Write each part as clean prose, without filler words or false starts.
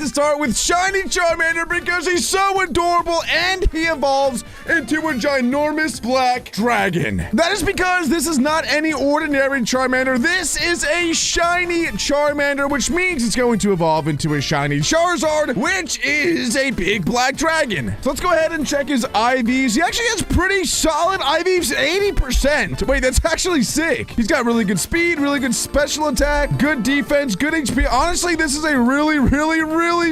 to start with Shiny Charmander because he's so adorable and he evolves into a ginormous black dragon. That is because this is not any ordinary Charmander. This is a shiny Charmander, which means it's going to evolve into a shiny Charizard, which is a big black dragon. So let's go ahead and check his IVs. He actually has pretty solid IVs, 80%. Wait, that's actually sick. He's got really good speed, really good special attack, good defense, good HP. Honestly, this is a really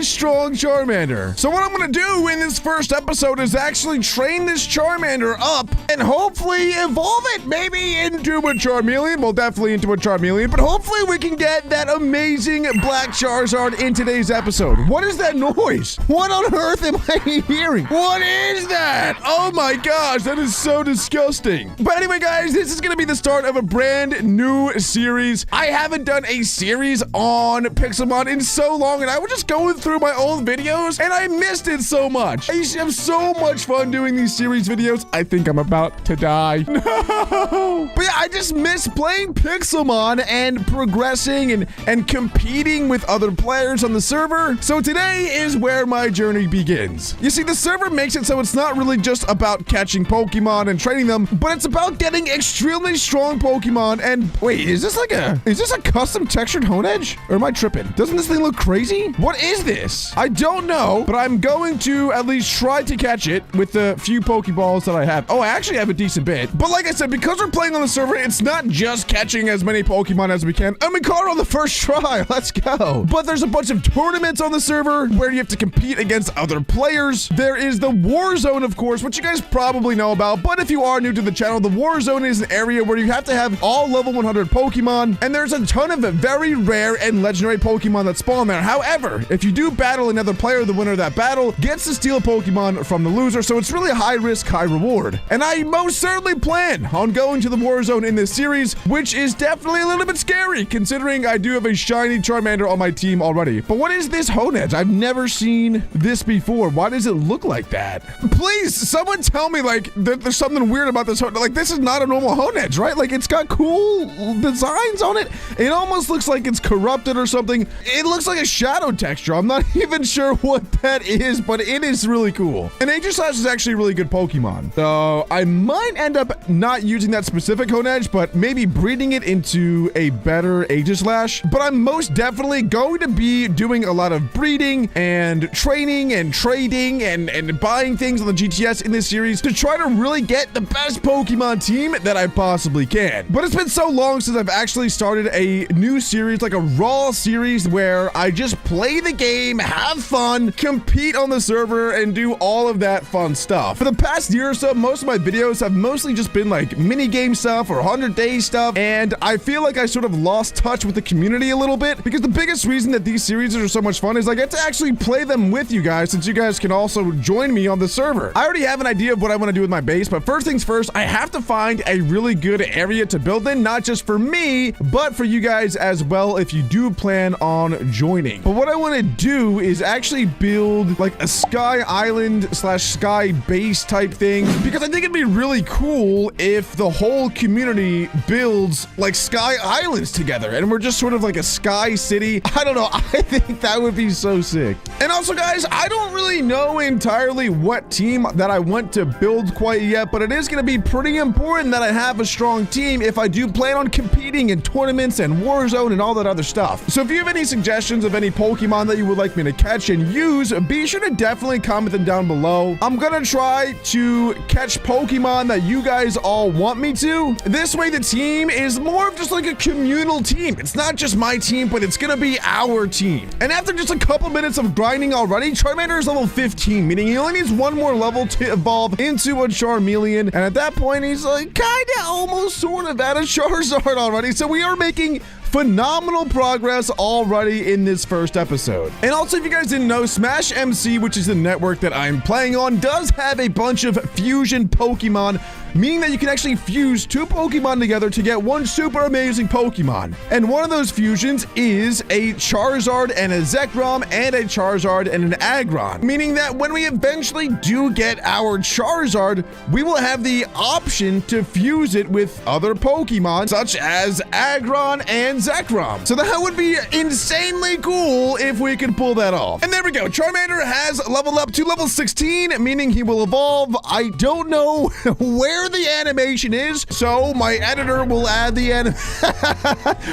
strong Charmander. So what I'm gonna do in this first episode is actually train this Charmander up and hopefully evolve it maybe into a Charmeleon. Well, definitely into a Charmeleon, but hopefully we can get that amazing black Charizard in today's episode. What is that noise? What on earth am I hearing? What is that? Oh my gosh, that is so disgusting. But anyway, guys, this is gonna be the start of a brand new series. I haven't done a series on PIXELMON in so long, and I was just going through my old videos and I missed it so much. I used to have so much fun doing these series videos. I think I'm about to die. No. But yeah, I just miss playing PIXELMON and progressing and competing with other players on the server. So today is where my journey begins. You see, the server makes it so it's not really just about catching Pokemon and training them, but it's about getting extremely strong Pokemon. And wait, is this a custom textured Honedge? Or am I tripping? Doesn't this thing look crazy? What is this? I don't know, but I'm going to at least try to catch it with the few Pokeballs that I have. Oh, I actually have a decent bit. But like I said, because we're playing on the server, it's not just catching as many Pokemon as we can. And we caught it on the first try. Let's go. But there's a bunch of tournaments on the server where you have to compete against other players. There is the War Zone, of course, which you guys probably know about. But if you are new to the channel, the War Zone is an area where you have to have all level 100 Pokemon. And there's a ton of very rare and legendary Pokemon that spawn there. However, if you do battle another player, the winner of that battle gets to steal a Pokemon from the loser. So it's really a high risk, high reward. And I most certainly plan on going to the War Zone in this series, which is definitely a little bit scary considering I do have a shiny Charmander on my team already. But what is this Honedge? I've never seen this before. Why does it look like that? Please, someone tell me like there's something weird about this Honedge. Like this is not a normal Honedge, right? Like it's got cool designs on it. It almost looks like it's corrupted or something. It looks like a shadow texture. I'm not even sure what that is, but it is really cool. And Aegislash is actually a really good Pokemon. So I might end up not using that specific Honedge, but maybe breeding it into a better Aegislash. But I'm most definitely going to be doing a lot of breeding and training and trading and buying things on the GTS in this series to try to really get the best Pokemon team that I possibly can. But it's been so long since I've actually started a new series, like a raw series where I just play the game, have fun, compete on the server, and do all of that fun stuff. For the past year or so, most of my videos have mostly just been like mini game stuff or 100-day stuff, and I feel like I sort of lost touch with the community a little bit because the biggest reason that these series are so much fun is I get to actually play them with you guys, since you guys can also join me on the server. I already have an idea of what I want to do with my base, but first things first, I have to find a really good area to build in, not just for me, but for you guys as well if you do plan on joining. But what I want to do is actually build like a Sky Island / Sky Base type thing, because I think it'd be really cool if the whole community builds like Sky Islands together and we're just sort of like a Sky City. I don't know. I think that would be so sick. And also, guys, I don't really know entirely what team that I want to build quite yet, but it is going to be pretty important that I have a strong team if I do plan on competing in tournaments and Warzone and all that other stuff. So if you have any suggestions of any Pokemon that you would like me to catch and use, be sure to definitely comment them down below. I'm gonna try to catch Pokemon that you guys all want me to. This way the team is more of just like a communal team. It's not just my team, but it's gonna be our team. And after just a couple minutes of grinding already, Charmander is level 15, meaning he only needs one more level to evolve into a Charmeleon. And at that point, he's like kinda almost sort of at a Charizard already. So we are making phenomenal progress already in this first episode. And also, if you guys didn't know, Smash MC, which is the network that I'm playing on, does have a bunch of fusion Pokemon meaning that you can actually fuse 2 Pokemon together to get one super amazing Pokemon. And one of those fusions is a Charizard and a Zekrom and a Charizard and an Aggron, meaning that when we eventually do get our Charizard, we will have the option to fuse it with other Pokemon such as Aggron and Zekrom. So that would be insanely cool if we could pull that off. And there we go. Charmander has leveled up to level 16, meaning he will evolve. I don't know where the animation is, so my editor will add the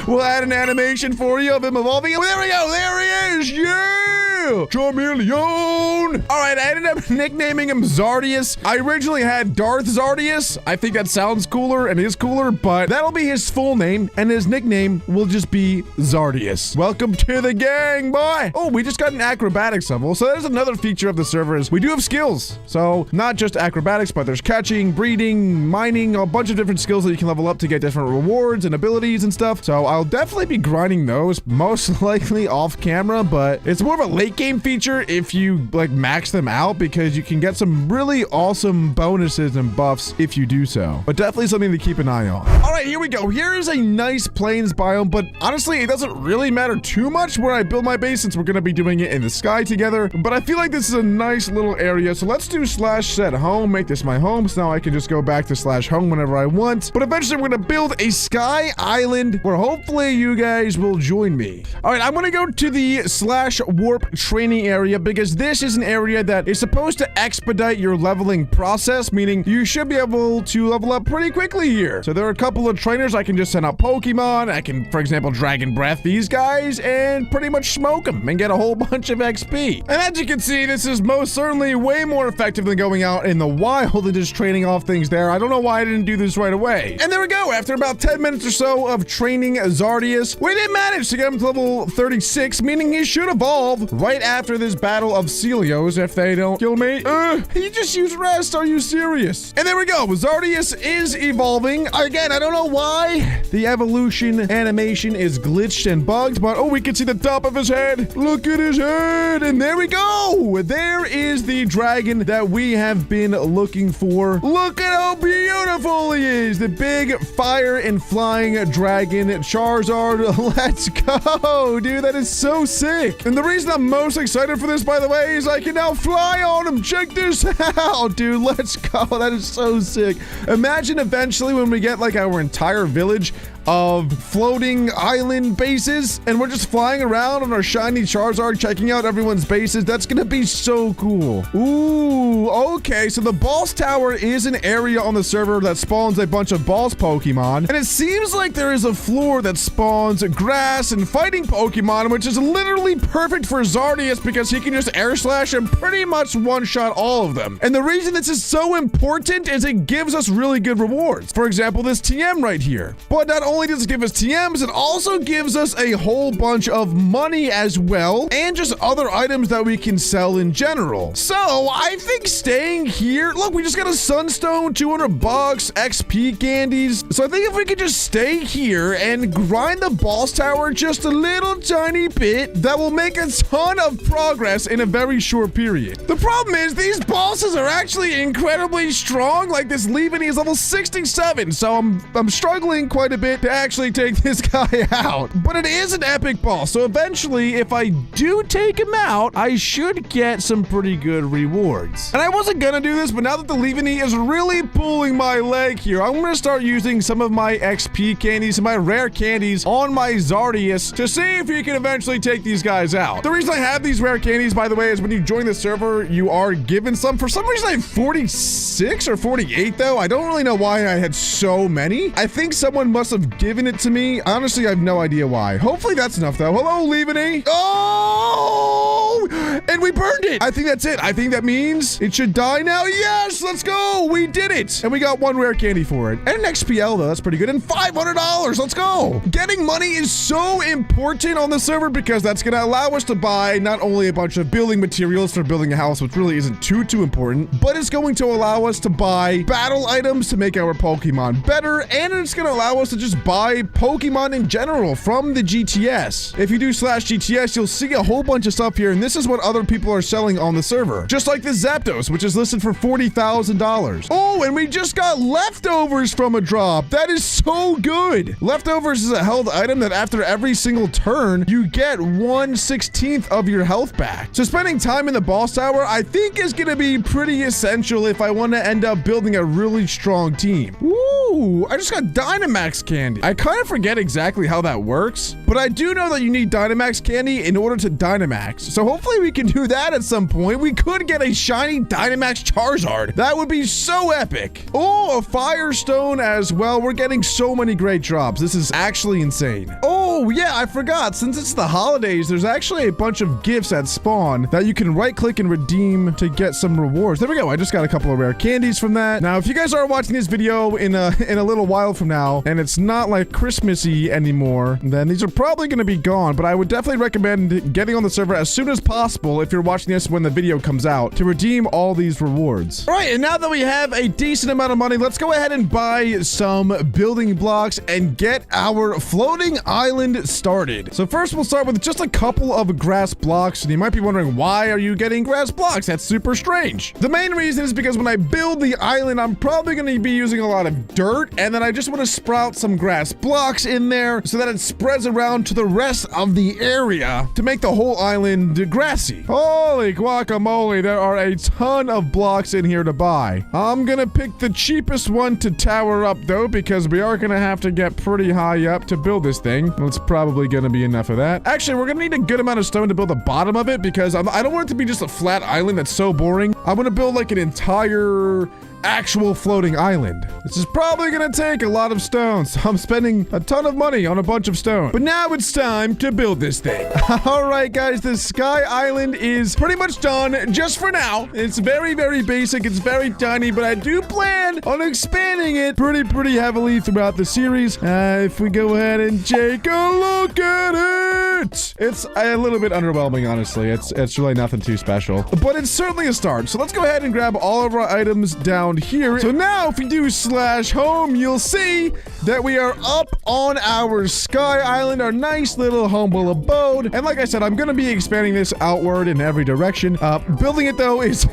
we'll add an animation for you of him evolving. Oh, there we go. There he is. Yeah! Charmeleon! All right, I ended up nicknaming him Zardius. I originally had Darth Zardius. I think that sounds cooler and is cooler, but that'll be his full name, and his nickname will just be Zardius. Welcome to the gang, boy! Oh, we just got an acrobatics level, so there's another feature of the server is we do have skills. So not just acrobatics, but there's catching, breeding, mining, a bunch of different skills that you can level up to get different rewards and abilities and stuff. So I'll definitely be grinding those, most likely off camera, but it's more of a late game feature if you like max them out, because you can get some really awesome bonuses and buffs if you do so. But definitely something to keep an eye on. All right, here we go. Here is a nice plains biome, but honestly, it doesn't really matter too much where I build my base since we're going to be doing it in the sky together. But I feel like this is a nice little area. So let's do /set home, make this my home. So now I can just go back to /home whenever I want. But eventually we're going to build a sky island where hopefully you guys will join me. All right, I'm going to go to the /warp training area because this is an area that is supposed to expedite your leveling process, meaning you should be able to level up pretty quickly here. So there are a couple of trainers. I can just send out Pokemon. I can, for example, Dragon Breath these guys and pretty much smoke them and get a whole bunch of XP. And as you can see, this is most certainly way more effective than going out in the wild and just training off things there. I don't know why I didn't do this right away. And there we go. After about 10 minutes or so of training Zardius, we did manage to get him to level 36, meaning he should evolve right after this battle of Celios if they don't kill me. He just used rest. Are you serious? And there we go. Zardius is evolving. Again, I don't know why the evolution animation is glitched and bugged, but oh, we can see the top of his head. Look at his head. And there we go. There is the dragon that we have been looking for. Look at how beautiful he is. The big fire and flying dragon Charizard. Let's go, dude. That is so sick. And the reason I'm most excited for this, by the way, is I can now fly on him. Check this out, dude. Let's go. That is so sick. Imagine eventually when we get like our entire village of floating island bases and we're just flying around on our shiny Charizard checking out everyone's bases. That's gonna be so cool. Ooh, okay, so the boss tower is an area on the server that spawns a bunch of boss Pokemon, and it seems like there is a floor that spawns grass and fighting Pokemon, which is literally perfect for Zardius because he can just air slash and pretty much one-shot all of them. And the reason this is so important is it gives us really good rewards. For example, this TM right here. But not only does it give us TMs, it also gives us a whole bunch of money as well, and just other items that we can sell in general. So I think staying here, look, we just got a Sunstone, 200 bucks, XP candies. So I think if we could just stay here and grind the boss tower just a little tiny bit, that will make a ton of progress in a very short period. The problem is these bosses are actually incredibly strong. Like this Leaveney is level 67, so I'm struggling quite a bit to actually take this guy out. But it is an epic boss, so eventually if I do take him out, I should get some pretty good rewards. And I wasn't gonna do this, but now that the Leaveney is really pulling my leg here, I'm gonna start using some of my XP candies and my rare candies on my Zardius to see if you can eventually take these guys out. The reason I have these rare candies, by the way, is when you join the server, you are given some. For some reason, I have 46 or 48, though. I don't really know why I had so many. I think someone must have given it to me. Honestly, I have no idea why. Hopefully that's enough, though. Hello, Leaveney. Oh! And we burned it. I think that's it. I think that means it should die now. Yes, let's go. We did it. And we got one rare candy for it. And an XPL, though. That's pretty good. And $500. Let's go. Getting money is so important on the server because that's going to allow us to buy not only a bunch of building materials for building a house, which really isn't too important, but it's going to allow us to buy battle items to make our Pokemon better. And it's going to allow us to just buy Pokemon in general from the GTS. If you do /GTS, you'll see a whole bunch of stuff here. And this is what other people people are selling on the server. Just like this Zapdos, which is listed for $40,000. Oh, and we just got leftovers from a drop. That is so good. Leftovers is a held item that after every single turn, you get 1/16 of your health back. So spending time in the boss tower, I think is going to be pretty essential if I want to end up building a really strong team. Ooh, I just got Dynamax candy. I kind of forget exactly how that works, but I do know that you need Dynamax candy in order to Dynamax. So hopefully we can do that at some point. We could get a shiny Dynamax Charizard. That would be so epic. Oh, a Firestone as well. We're getting so many great drops. This is actually insane. Oh, yeah, I forgot. Since it's the holidays, there's actually a bunch of gifts at spawn that you can right-click and redeem to get some rewards. There we go. I just got a couple of rare candies from that. Now, if you guys are watching this video in a little while from now, and it's not like Christmassy anymore, then these are probably going to be gone, but I would definitely recommend getting on the server as soon as possible if you're watching this when the video comes out to redeem all these rewards. All right, and now that we have a decent amount of money, let's go ahead and buy some building blocks and get our floating island started. So first we'll start with just a couple of grass blocks, and you might be wondering, why are you getting grass blocks? That's super strange. The main reason is because when I build the island, I'm probably going to be using a lot of dirt, and then I just want to sprout some grass blocks in there so that it spreads around to the rest of the area to make the whole island grassy. Holy guacamole, there are a ton of blocks in here to buy. I'm going to pick the cheapest one to tower up though, because we are going to have to get pretty high up to build this thing. It's probably going to be enough of that. Actually, we're going to need a good amount of stone to build the bottom of it because I don't want it to be just a flat island that's so boring. I want to build like an entire actual floating island. This is probably gonna take a lot of stones. I'm spending a ton of money on a bunch of stone. But now it's time to build this thing. All right, guys, the Sky Island is pretty much done just for now. It's very, very basic. It's very tiny, but I do plan on expanding it pretty heavily throughout the series. If we go ahead and take a look at it, it's a little bit underwhelming, honestly. It's really nothing too special, but it's certainly a start. So let's go ahead and grab all of our items down here. So now if we do /home, you'll see that we are up on our Sky Island, our nice little humble abode. And like I said, I'm going to be expanding this outward in every direction. Building it though is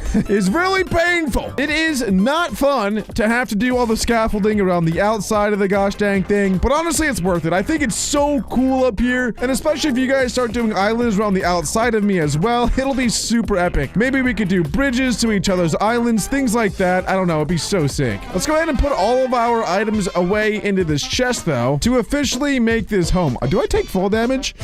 really painful. It is not fun to have to do all the scaffolding around the outside of the gosh dang thing, but honestly, it's worth it. I think it's so cool up here, and especially if you guys start doing islands around the outside of me as well, it'll be super epic. Maybe we could do bridges to each other's islands, things like that. I don't know, it'd be so sick. Let's go ahead and put all of our items away into this chest though to officially make this home. Do I take fall damage?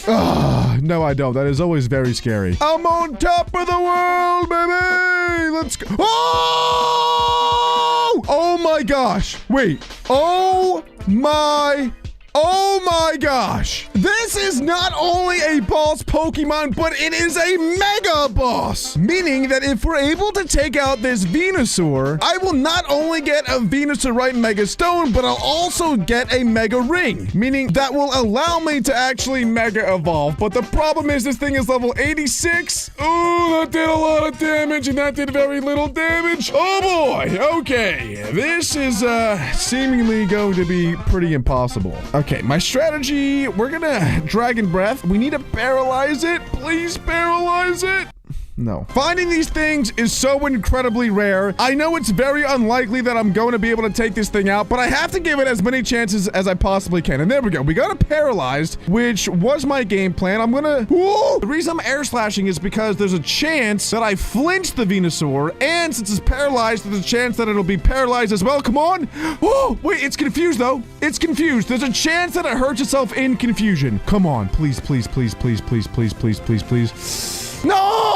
No, I don't. That is always very scary. I'm on top of the world, baby! Let's go. Oh! Oh my gosh. Wait. Oh my gosh. This is not only a boss Pokemon, but it is a mega boss. Meaning that if we're able to take out this Venusaur, I will not only get a Venusaurite Mega Stone, but I'll also get a Mega Ring. Meaning that will allow me to actually Mega Evolve. But the problem is this thing is level 86. Oh, that did a lot of damage, and that did very little damage. Oh boy. Okay. This is seemingly going to be pretty impossible. Okay, my strategy, we're gonna Dragon Breath. We need to paralyze it. Please paralyze it. No. Finding these things is so incredibly rare. I know it's very unlikely that I'm going to be able to take this thing out, but I have to give it as many chances as I possibly can. And there we go. We got it paralyzed, which was my game plan. I'm gonna... Whoa! The reason I'm air slashing is because there's a chance that I flinch the Venusaur, and since it's paralyzed, there's a chance that it'll be paralyzed as well. Come on! Oh, wait, it's confused though. It's confused. There's a chance that it hurts itself in confusion. Come on, please, please, please, please, please, please, please, please, please. No!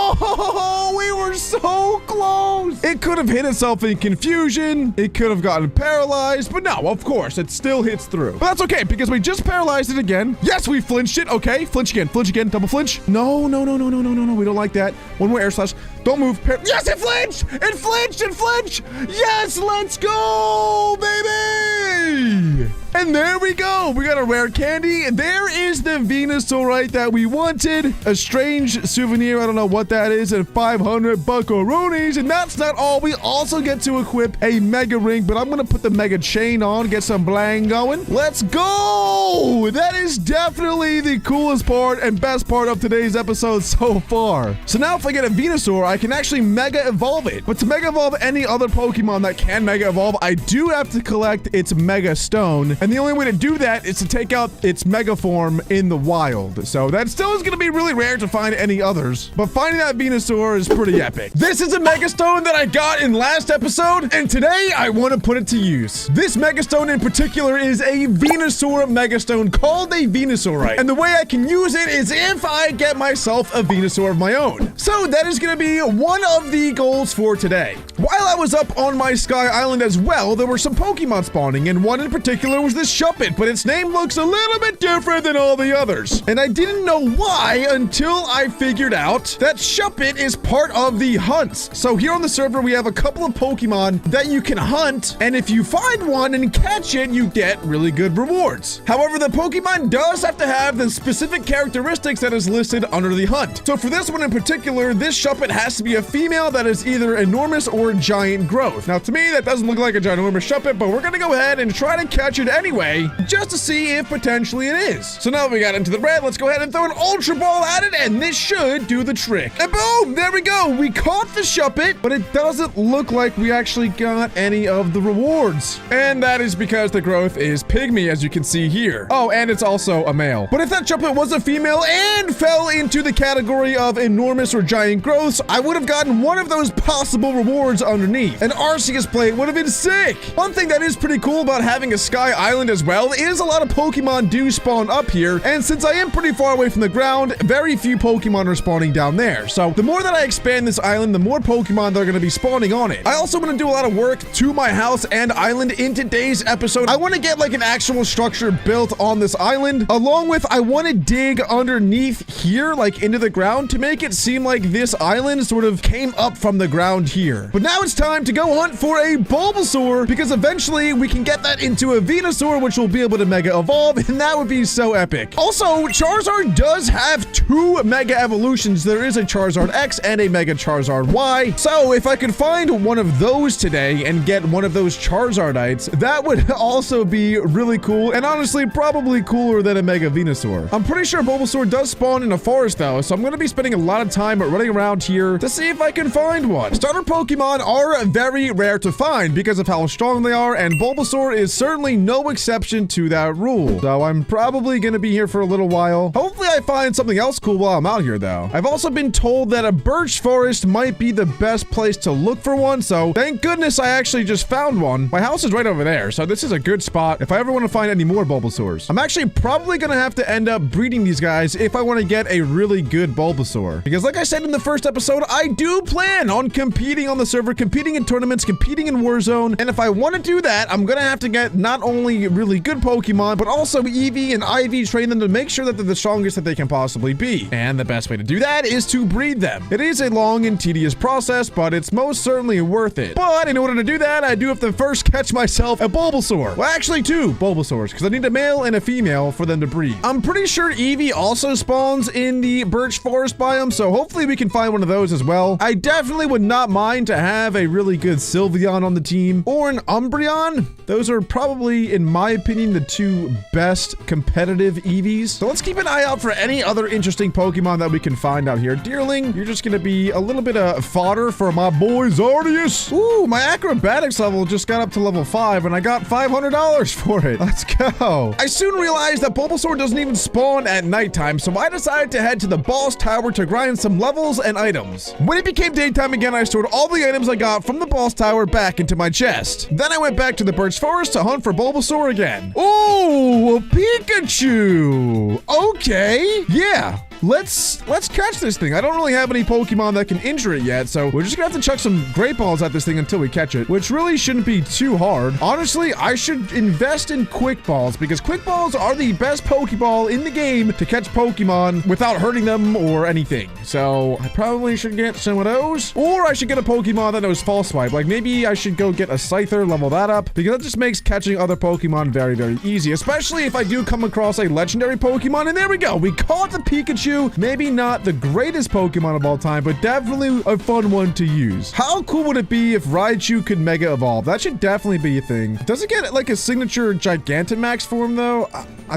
We were so close! It could have hit itself in confusion. It could have gotten paralyzed, but no, of course, it still hits through. But that's okay, because we just paralyzed it again. Yes, we flinched it. Okay, flinch again, double flinch. No, no, no, no, no, no, no, no. We don't like that. One more air slash. Don't move. Yes, it flinched! It flinched! It flinched! Yes, let's go, baby! And there we go. We got a rare candy. There is the Venusaur right that we wanted. A strange souvenir. I don't know what that is. And 500 buckaroonies. And that's not all. We also get to equip a mega ring, but I'm going to put the mega chain on, get some blang going. Let's go. That is definitely the coolest part and best part of today's episode so far. So now if I get a Venusaur, I can actually mega evolve it. But to mega evolve any other Pokemon that can mega evolve, I do have to collect its mega stone. And the only way to do that is to take out its mega form in the wild. So that still is going to be really rare to find any others. But finding that Venusaur is pretty epic. This is a mega stone that I got in last episode, and today I want to put it to use. This mega stone in particular is a Venusaur mega stone called a Venusaurite. And the way I can use it is if I get myself a Venusaur of my own. So that is going to be one of the goals for today. While I was up on my Sky Island as well, there were some Pokemon spawning, and one in particular was this Shuppet, but its name looks a little bit different than all the others. And I didn't know why until I figured out that Shuppet is part of the hunts. So here on the server, we have a couple of Pokemon that you can hunt, and if you find one and catch it, you get really good rewards. However, the Pokemon does have to have the specific characteristics that is listed under the hunt. So for this one in particular, this Shuppet has to be a female that is either enormous or giant growth. Now to me, that doesn't look like a ginormous Shuppet, but we're gonna go ahead and try to catch it anyway, just to see if potentially it is. So now that we got into the red, let's go ahead and throw an Ultra Ball at it, and this should do the trick. And boom, there we go. We caught the Shuppet, but it doesn't look like we actually got any of the rewards. And that is because the growth is pygmy, as you can see here. Oh, and it's also a male. But if that Shuppet was a female and fell into the category of enormous or giant growths, I would have gotten one of those possible rewards underneath. An Arceus plate would have been sick. One thing that is pretty cool about having a Sky Island as well is a lot of Pokemon do spawn up here, and since I am pretty far away from the ground, very few Pokemon are spawning down there. So the more that I expand this island, the more Pokemon that are going to be spawning on it. I also want to do a lot of work to my house and island in today's episode. I want to get like an actual structure built on this island, along with I want to dig underneath here, like into the ground, to make it seem like this island sort of came up from the ground here. But now it's time to go hunt for a Bulbasaur, because eventually we can get that into a Venusaur, which will be able to mega evolve, and that would be so epic. Also, Charizard does have two mega evolutions. There is a Charizard X and a Mega Charizard Y. So if I could find one of those today and get one of those Charizardites, that would also be really cool, and honestly probably cooler than a Mega Venusaur. I'm pretty sure Bulbasaur does spawn in a forest though, so I'm going to be spending a lot of time running around here to see if I can find one. Starter Pokemon are very rare to find because of how strong they are, and Bulbasaur is certainly no exception to that rule. So I'm probably going to be here for a little while. Hopefully I find something else cool while I'm out here though. I've also been told that a birch forest might be the best place to look for one, so thank goodness I actually just found one. My house is right over there, so this is a good spot if I ever want to find any more Bulbasaurs. I'm actually probably going to have to end up breeding these guys if I want to get a really good Bulbasaur, because like I said in the first episode, I do plan on competing on the server, competing in tournaments, competing in Warzone, and if I want to do that, I'm going to have to get not only really good Pokemon, but also Eevee and Ivy, train them to make sure that they're the strongest that they can possibly be. And the best way to do that is to breed them. It is a long and tedious process, but it's most certainly worth it. But in order to do that, I do have to first catch myself a Bulbasaur. Well, actually two Bulbasaurs, because I need a male and a female for them to breed. I'm pretty sure Eevee also spawns in the birch forest biome, so hopefully we can find one of those as well. I definitely would not mind to have a really good Sylveon on the team, or an Umbreon. Those are probably, in my opinion, the two best competitive Eevees. So let's keep an eye out for any other interesting Pokemon that we can find out here. Deerling, you're just gonna be a little bit of fodder for my boy Zardius. Ooh, my acrobatics level just got up to level 5, and I got $500 for it. Let's go. I soon realized that Bulbasaur doesn't even spawn at nighttime, so I decided to head to the boss tower to grind some levels and items. When it became daytime again, I stored all the items I got from the boss tower back into my chest. Then I went back to the birch forest to hunt for Bulbasaur again. Ooh, a Pikachu. Okay. Yeah. let's catch this thing. I don't really have any Pokemon that can injure it yet, so we're just gonna have to chuck some Great Balls at this thing until we catch it, which really shouldn't be too hard. Honestly, I should invest in Quick Balls because Quick Balls are the best Pokeball in the game to catch Pokemon without hurting them or anything. So I probably should get some of those, or I should get a Pokemon that knows False Swipe. Like maybe I should go get a Scyther, level that up, because that just makes catching other Pokemon very, very easy, especially if I do come across a legendary Pokemon. And there we go. We caught the Pikachu. Maybe not the greatest Pokemon of all time, but definitely a fun one to use. How cool would it be if Raichu could Mega Evolve? That should definitely be a thing. Does it get like a signature Gigantamax form though?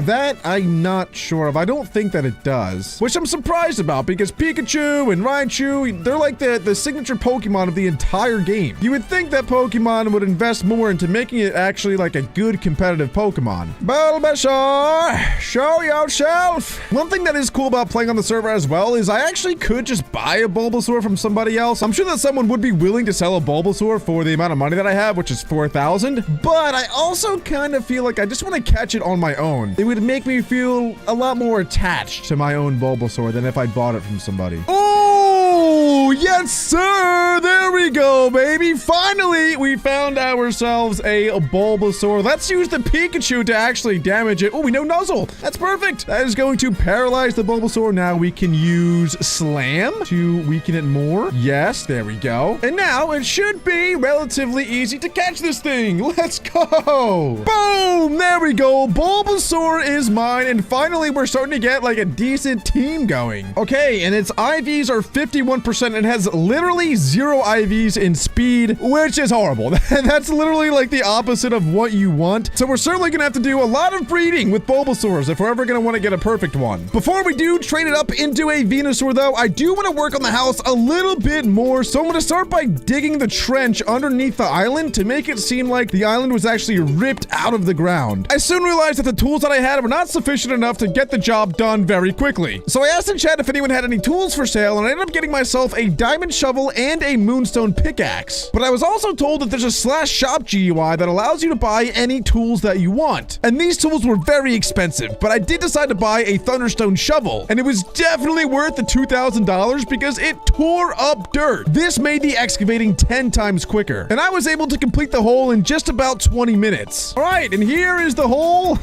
That I'm not sure of. I don't think that it does, which I'm surprised about because Pikachu and Raichu, they're like the signature Pokemon of the entire game. You would think that Pokemon would invest more into making it actually like a good competitive Pokemon. Bulbasaur, show yourself. One thing that is cool about playing on the server as well is I actually could just buy a Bulbasaur from somebody else. I'm sure that someone would be willing to sell a Bulbasaur for the amount of money that I have, which is 4,000. But I also kind of feel like I just want to catch it on my own. It would make me feel a lot more attached to my own Bulbasaur than if I bought it from somebody. Oh, yes, sir. There we go, baby. Finally, we found ourselves a Bulbasaur. Let's use the Pikachu to actually damage it. Oh, we know Nuzzle. That's perfect. That is going to paralyze the Bulbasaur. Now we can use Slam to weaken it more. Yes, there we go. And now it should be relatively easy to catch this thing. Let's go. Boom. There we go. Bulbasaur is mine. And finally, we're starting to get like a decent team going. Okay, and its IVs are 51% and has literally 0 IVs in speed, which is horrible. That's literally like the opposite of what you want. So we're certainly gonna have to do a lot of breeding with Bulbasaurs if we're ever gonna want to get a perfect one. Before we do trade it up into a Venusaur though, I do want to work on the house a little bit more. So I'm gonna start by digging the trench underneath the island to make it seem like the island was actually ripped out of the ground. I soon realized that the tools that I had were not sufficient enough to get the job done very quickly. So I asked in chat if anyone had any tools for sale, and I ended up getting myself a diamond shovel and a moonstone pickaxe. But I was also told that there's a /shop GUI that allows you to buy any tools that you want. And these tools were very expensive, but I did decide to buy a thunderstone shovel, and it was definitely worth the $2,000 because it tore up dirt. This made the excavating 10 times quicker, and I was able to complete the hole in just about 20 minutes. All right, and here is the hole.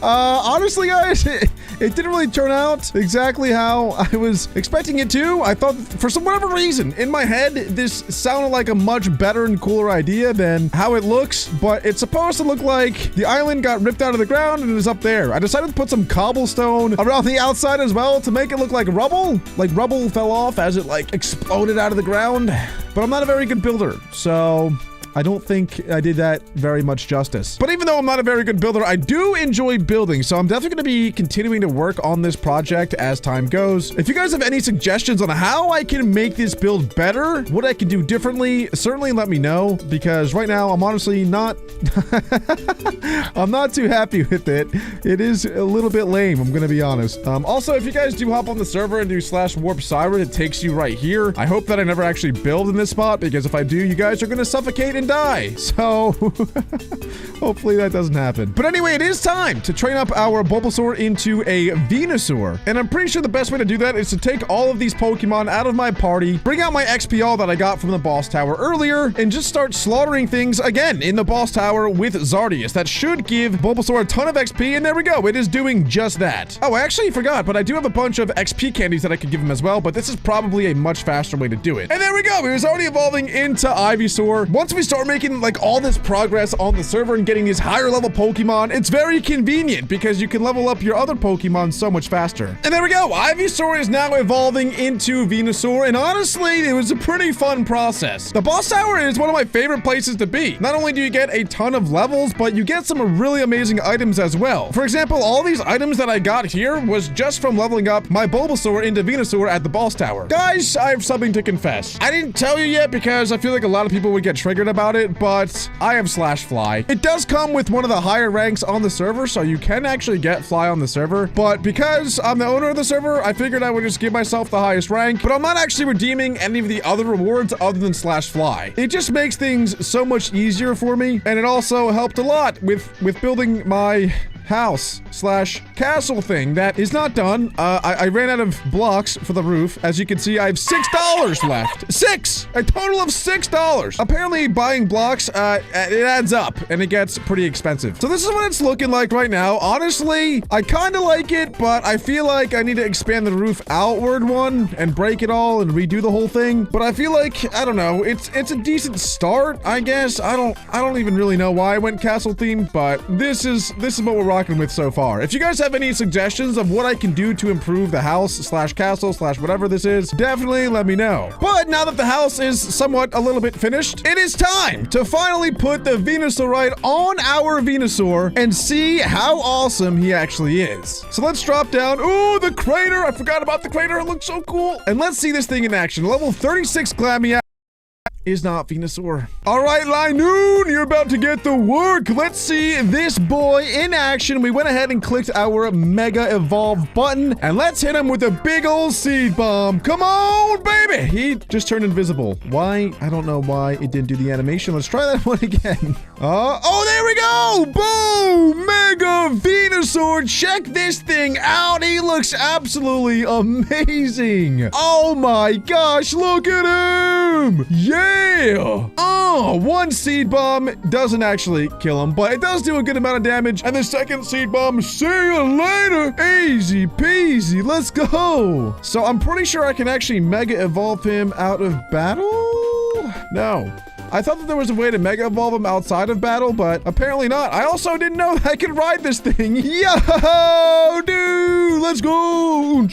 Honestly, guys, it didn't really turn out exactly how I was expecting it to. I thought for whatever reason in my head, this sounded like a much better and cooler idea than how it looks, but it's supposed to look like the island got ripped out of the ground and is up there. I decided to put some cobblestone around the outside as well to make it look like rubble fell off as it like exploded out of the ground, but I'm not a very good builder, so I don't think I did that very much justice. But even though I'm not a very good builder, I do enjoy building, so I'm definitely going to be continuing to work on this project as time goes. If you guys have any suggestions on how I can make this build better, what I can do differently, certainly let me know, because right now I'm honestly not I'm not too happy with it. It is a little bit lame, I'm going to be honest. Also, if you guys do hop on the server and do /warp Sirud, it takes you right here. I hope that I never actually build in this spot, because if I do, you guys are going to suffocate and die. So hopefully that doesn't happen. But anyway, it is time to train up our Bulbasaur into a Venusaur. And I'm pretty sure the best way to do that is to take all of these Pokemon out of my party, bring out my XP that I got from the boss tower earlier, and just start slaughtering things again in the boss tower with Zardius. That should give Bulbasaur a ton of XP, and there we go. It is doing just that. Oh, I actually forgot, but I do have a bunch of XP candies that I could give him as well, but this is probably a much faster way to do it. And there we go. He was already evolving into Ivysaur. Once we start making like all this progress on the server and getting these higher level Pokemon, it's very convenient because you can level up your other Pokemon so much faster. And there we go. Ivysaur is now evolving into Venusaur, and honestly, it was a pretty fun process. The boss tower is one of my favorite places to be. Not only do you get a ton of levels, but you get some really amazing items as well. For example, all these items that I got here was just from leveling up my Bulbasaur into Venusaur at the boss tower. Guys, I have something to confess. I didn't tell you yet because I feel like a lot of people would get triggered about it, but I have /fly. It does come with one of the higher ranks on the server, so you can actually get fly on the server, but because I'm the owner of the server, I figured I would just give myself the highest rank, but I'm not actually redeeming any of the other rewards other than /fly. It just makes things so much easier for me, and it also helped a lot with building my house slash castle thing that is not done. I ran out of blocks for the roof. As you can see, I have $6 left. A total of $6. Apparently buying blocks, it adds up and it gets pretty expensive. So this is what it's looking like right now. Honestly, I kind of like it, but I feel like I need to expand the roof outward one and break it all and redo the whole thing. But I feel like, I don't know, it's a decent start, I guess. I don't even really know why I went castle themed, but this is what we're rocking with so far. If you guys have any suggestions of what I can do to improve the house slash castle slash whatever this is, definitely let me know. But now that the house is somewhat a little bit finished, it is time to finally put the Venusaur on our Venusaur and see how awesome he actually is. So let's drop down. Ooh, the crater. I forgot about the crater. It looks so cool. And let's see this thing in action. Level 36 Glamia is not Venusaur. All right, Linoon, you're about to get the work. Let's see this boy in action. We went ahead and clicked our Mega Evolve button, and let's hit him with a big old seed bomb. Come on, baby. He just turned invisible. Why? I don't know why it didn't do the animation. Let's try that one again. Oh, there we go. Boom, Mega Venusaur. Check this thing out. He looks absolutely amazing. Oh my gosh, look at him. Yeah. Oh, one seed bomb doesn't actually kill him, but it does do a good amount of damage. And the second seed bomb, see you later. Easy peasy. Let's go. So I'm pretty sure I can actually Mega Evolve him out of battle. No. I thought that there was a way to Mega Evolve him outside of battle, but apparently not. I also didn't know that I could ride this thing. Yo, dude, let's go.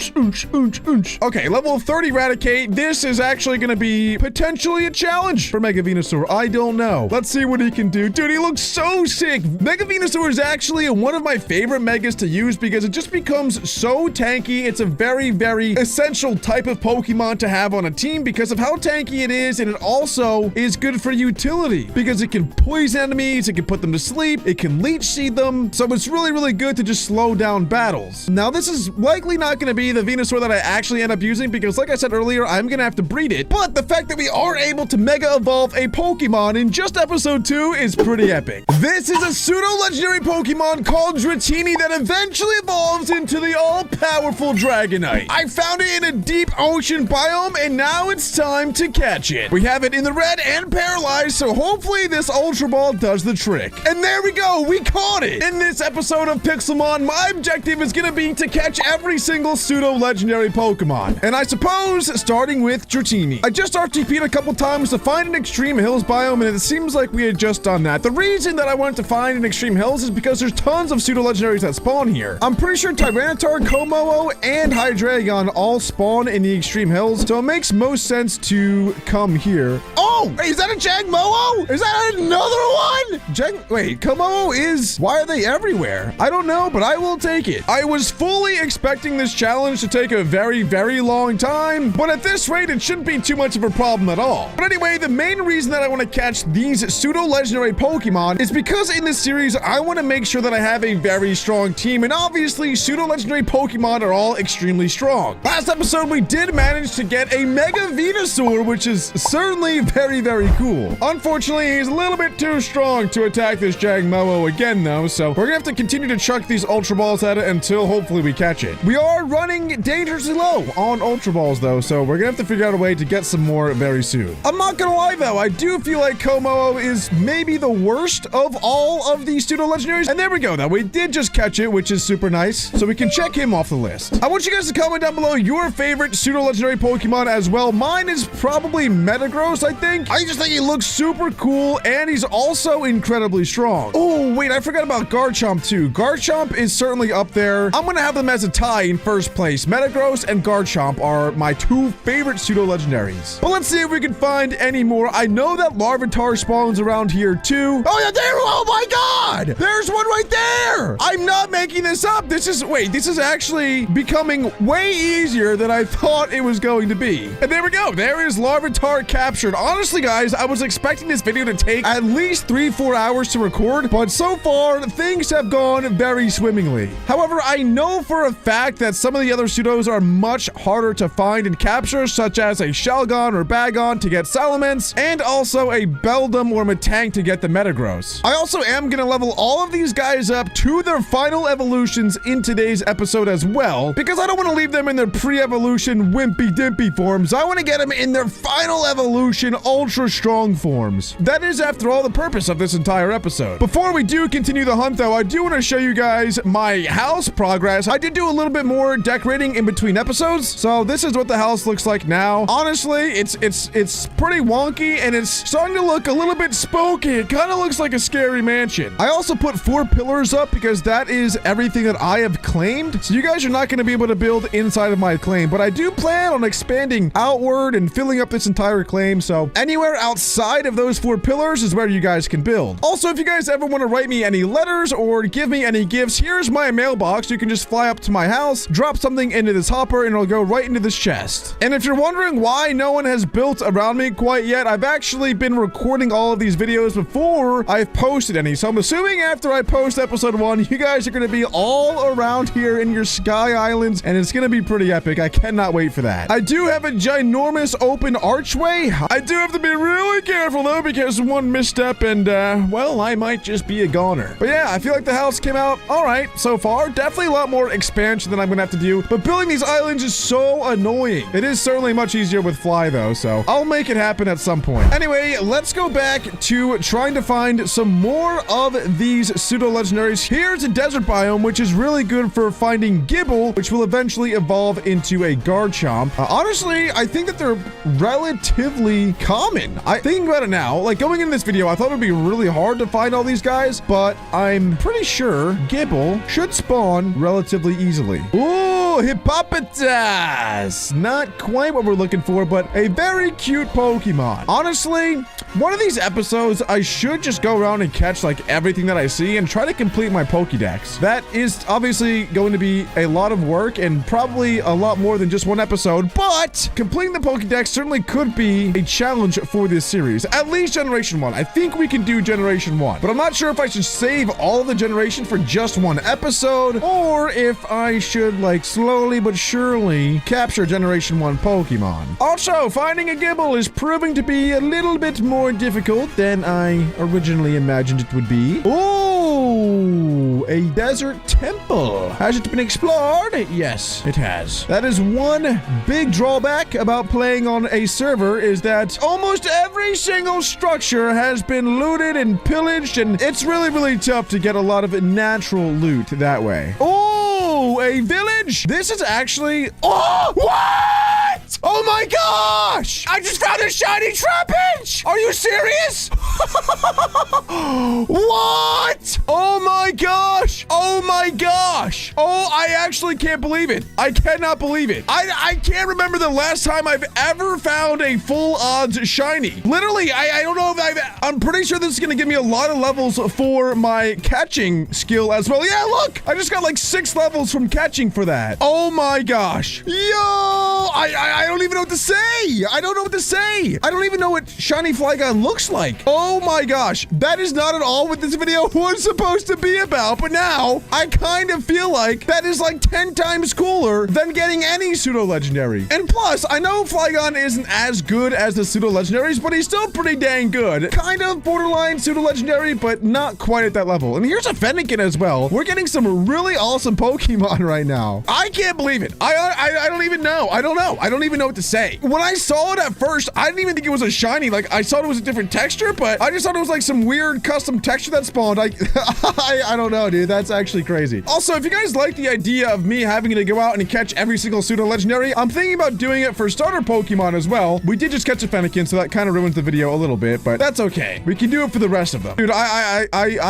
Okay, level 30 Eradicate. This is actually going to be potentially a challenge for Mega Venusaur. I don't know. Let's see what he can do. Dude, he looks so sick. Mega Venusaur is actually one of my favorite Megas to use because it just becomes so tanky. It's a very, very essential type of Pokemon to have on a team because of how tanky it is, and it also is good for utility because it can poison enemies, it can put them to sleep, it can leech seed them, so it's really, really good to just slow down battles. Now, this is likely not going to be the Venusaur that I actually end up using because, like I said earlier, I'm going to have to breed it, but the fact that we are able to Mega Evolve a Pokemon in just episode 2 is pretty epic. This is a pseudo-legendary Pokemon called Dratini that eventually evolves into the all-powerful Dragonite. I found it in a deep ocean biome, and now it's time to catch it. We have it in the red and paralyzed, so hopefully this Ultra Ball does the trick. And there we go, we caught it! In this episode of PIXELMON, my objective is gonna be to catch every single pseudo-legendary Pokemon. And I suppose, starting with Dratini. I just RTP'd a couple times to find an Extreme Hills biome, and it seems like we had just done that. The reason that I wanted to find an Extreme Hills is because there's tons of pseudo-legendaries that spawn here. I'm pretty sure Tyranitar, Komodo, and Hydreigon all spawn in the Extreme Hills, so it makes most sense to come here. Oh, is that a Jangmo-o? Is that another one? Wait, Komodo is... Why are they everywhere? I don't know, but I will take it. I was fully expecting this challenge to take a very, very long time, but at this rate, it shouldn't be too much of a problem at all. But anyway, the main reason that I want to catch these pseudo-legendary Pokemon is because in this series, I want to make sure that I have a very strong team, and obviously, pseudo-legendary Pokemon are all extremely strong. Last episode, we did manage to get a Mega Venusaur, which is certainly very, very cool. Unfortunately, he's a little bit too strong to attack this Jangmo-o again, though, so we're gonna have to continue to chuck these Ultra Balls at it until hopefully we catch it. We are running dangerously low on Ultra Balls, though, so we're gonna have to figure out a way to get some more very soon. I'm not gonna lie, though, I do feel like Komodo is maybe the worst of all of these pseudo-legendaries, and there we go, though. We did just catch it, which is super nice, so we can check him off the list. I want you guys to comment down below your favorite pseudo-legendary Pokemon as well. Mine is probably Metagross, I think. I just think he looks super cool, and he's also incredibly strong. Oh, wait, I forgot about Garchomp, too. Garchomp is certainly up there. I'm gonna have them as a tie in first place. Metagross and Garchomp are my two favorite pseudo-legendaries. But let's see if we can find any more. I know that Larvitar spawns around here, too. Oh, yeah, there! Oh, my God! There's one right there! I'm not making this up. This is actually becoming way easier than I thought it was going to be. And there we go. There is Larvitar captured. Honestly, guys, I was expecting this video to take at least 3-4 hours to record, but so far, things have gone very swimmingly. However, I know for a fact that some of the other pseudos are much harder to find and capture, such as a Shelgon or Bagon to get Salamence, and also a Beldum or Metang to get the Metagross. I also am going to level all of these guys up to their final evolutions in today's episode as well, because I don't want to leave them in their pre-evolution wimpy-dimpy forms. I want to get them in their final evolution ultra strong forms. That is, after all, the purpose of this entire episode. Before we do continue the hunt, though, I do want to show you guys my house progress. I did do a little bit more decorating in between episodes, so this is what the house looks like now. Honestly, it's pretty wonky, and it's starting to look a little bit spooky. It kind of looks like a scary mansion. I also put 4 pillars up because that is everything that I have claimed, so you guys are not going to be able to build inside of my claim, but I do plan on expanding outward and filling up this entire claim, so anywhere outside of those 4 pillars is where you guys can build. Also, if you guys ever want to write me any letters or give me any gifts, here's my mailbox. You can just fly up to my house, drop something into this hopper, and it'll go right into this chest. And if you're wondering why no one has built around me quite yet, I've actually been recording all of these videos before I've posted any, so I'm assuming after I post episode 1, you guys are going to be all around here in your Sky Islands, and it's going to be pretty epic. I cannot wait for that. I do have a ginormous open archway. I do have to be really careful, though, because one misstep and, well, I might just be a goner. But yeah, I feel like the house came out all right so far. Definitely a lot more expansion than I'm going to have to do, but building these islands is so annoying. It is certainly much easier with Fly, though, so I'll make it happen at some point. Anyway, let's go back to trying to find some more of these pseudo-legendaries. Here's a desert biome, which is really good for finding Gibble, which will eventually evolve into a Garchomp. Honestly, I think that they're relatively common. Thinking about it now, like going into this video, I thought it would be really hard to find all these guys, but I'm pretty sure Gibble should spawn relatively easily. Ooh, Hippopotas! Not quite what we're looking for, but a very cute Pokemon. Honestly, one of these episodes, I should just go around and catch like everything that I see and try to complete my Pokédex. That is obviously going to be a lot of work and probably a lot more than just one episode, but completing the Pokédex certainly could be a challenge for this series. At least Generation 1. I think we can do Generation 1, but I'm not sure if I should save all of the generation for just one episode or if I should like slowly but surely capture Generation 1 Pokemon. Also, finding a Gibble is proving to be a little bit more difficult than I originally imagined it would be. Oh, a desert temple. Has it been explored? Yes, it has. That is one big drawback about playing on a server, is that almost every single structure has been looted and pillaged, and it's really, really tough to get a lot of natural loot that way. Oh, a village. This is actually... Oh, what? Oh my gosh! I just found a shiny Trapinch! Are you serious? What? Oh my gosh! Oh my gosh! Oh, I actually can't believe it. I cannot believe it. I can't remember the last time I've ever found a full odds shiny. Literally, I don't know if I'm pretty sure this is gonna give me a lot of levels for my catching skill as well. Yeah, look! I just got like 6 levels from catching for that. Oh my gosh. Yo! I don't even know what to say. I don't know what to say. I don't even know what shiny Flygon looks like. Oh my gosh. That is not at all what this video was supposed to be about, but now I kind of feel like that is like 10 times cooler than getting any pseudo-legendary. And plus, I know Flygon isn't as good as the pseudo-legendaries, but he's still pretty dang good. Kind of borderline pseudo-legendary, but not quite at that level. And here's a Fennekin as well. We're getting some really awesome Pokemon right now. I can't believe it. I don't even know. I don't know. I don't even know what to say. When I saw it at first, I didn't even think it was a shiny. Like, I thought it was a different texture, but I just thought it was like some weird custom texture that spawned. I don't know, dude. That's actually crazy. Also, if you guys like the idea of me having to go out and catch every single pseudo-legendary, I'm thinking about doing it for starter Pokemon as well. We did just catch a Fennekin, so that kind of ruins the video a little bit, but that's okay. We can do it for the rest of them. Dude, I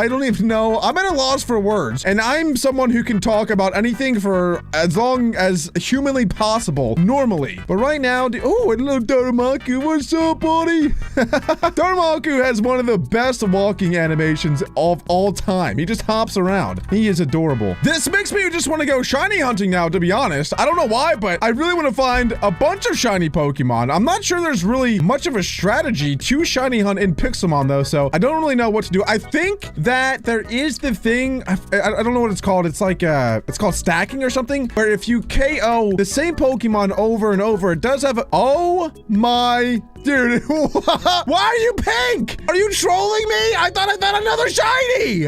don't even know. I'm at a loss for words, and I'm someone who can talk about anything for as long as humanly possible, normally. But right now, oh, hello, Darumaka. What's up, buddy? Darumaka has one of the best walking animations of all time. He just hops around. He is adorable. This makes me just want to go shiny hunting now, to be honest. I don't know why, but I really want to find a bunch of shiny Pokemon. I'm not sure there's really much of a strategy to shiny hunt in PIXELMON though, so I don't really know what to do. I think that there is the thing, I don't know what it's called. It's like, it's called stacking or something, where if you KO the same Pokemon over and over, it does have a, oh my dude, why are you pink? Are you trolling me? I thought I found another shiny.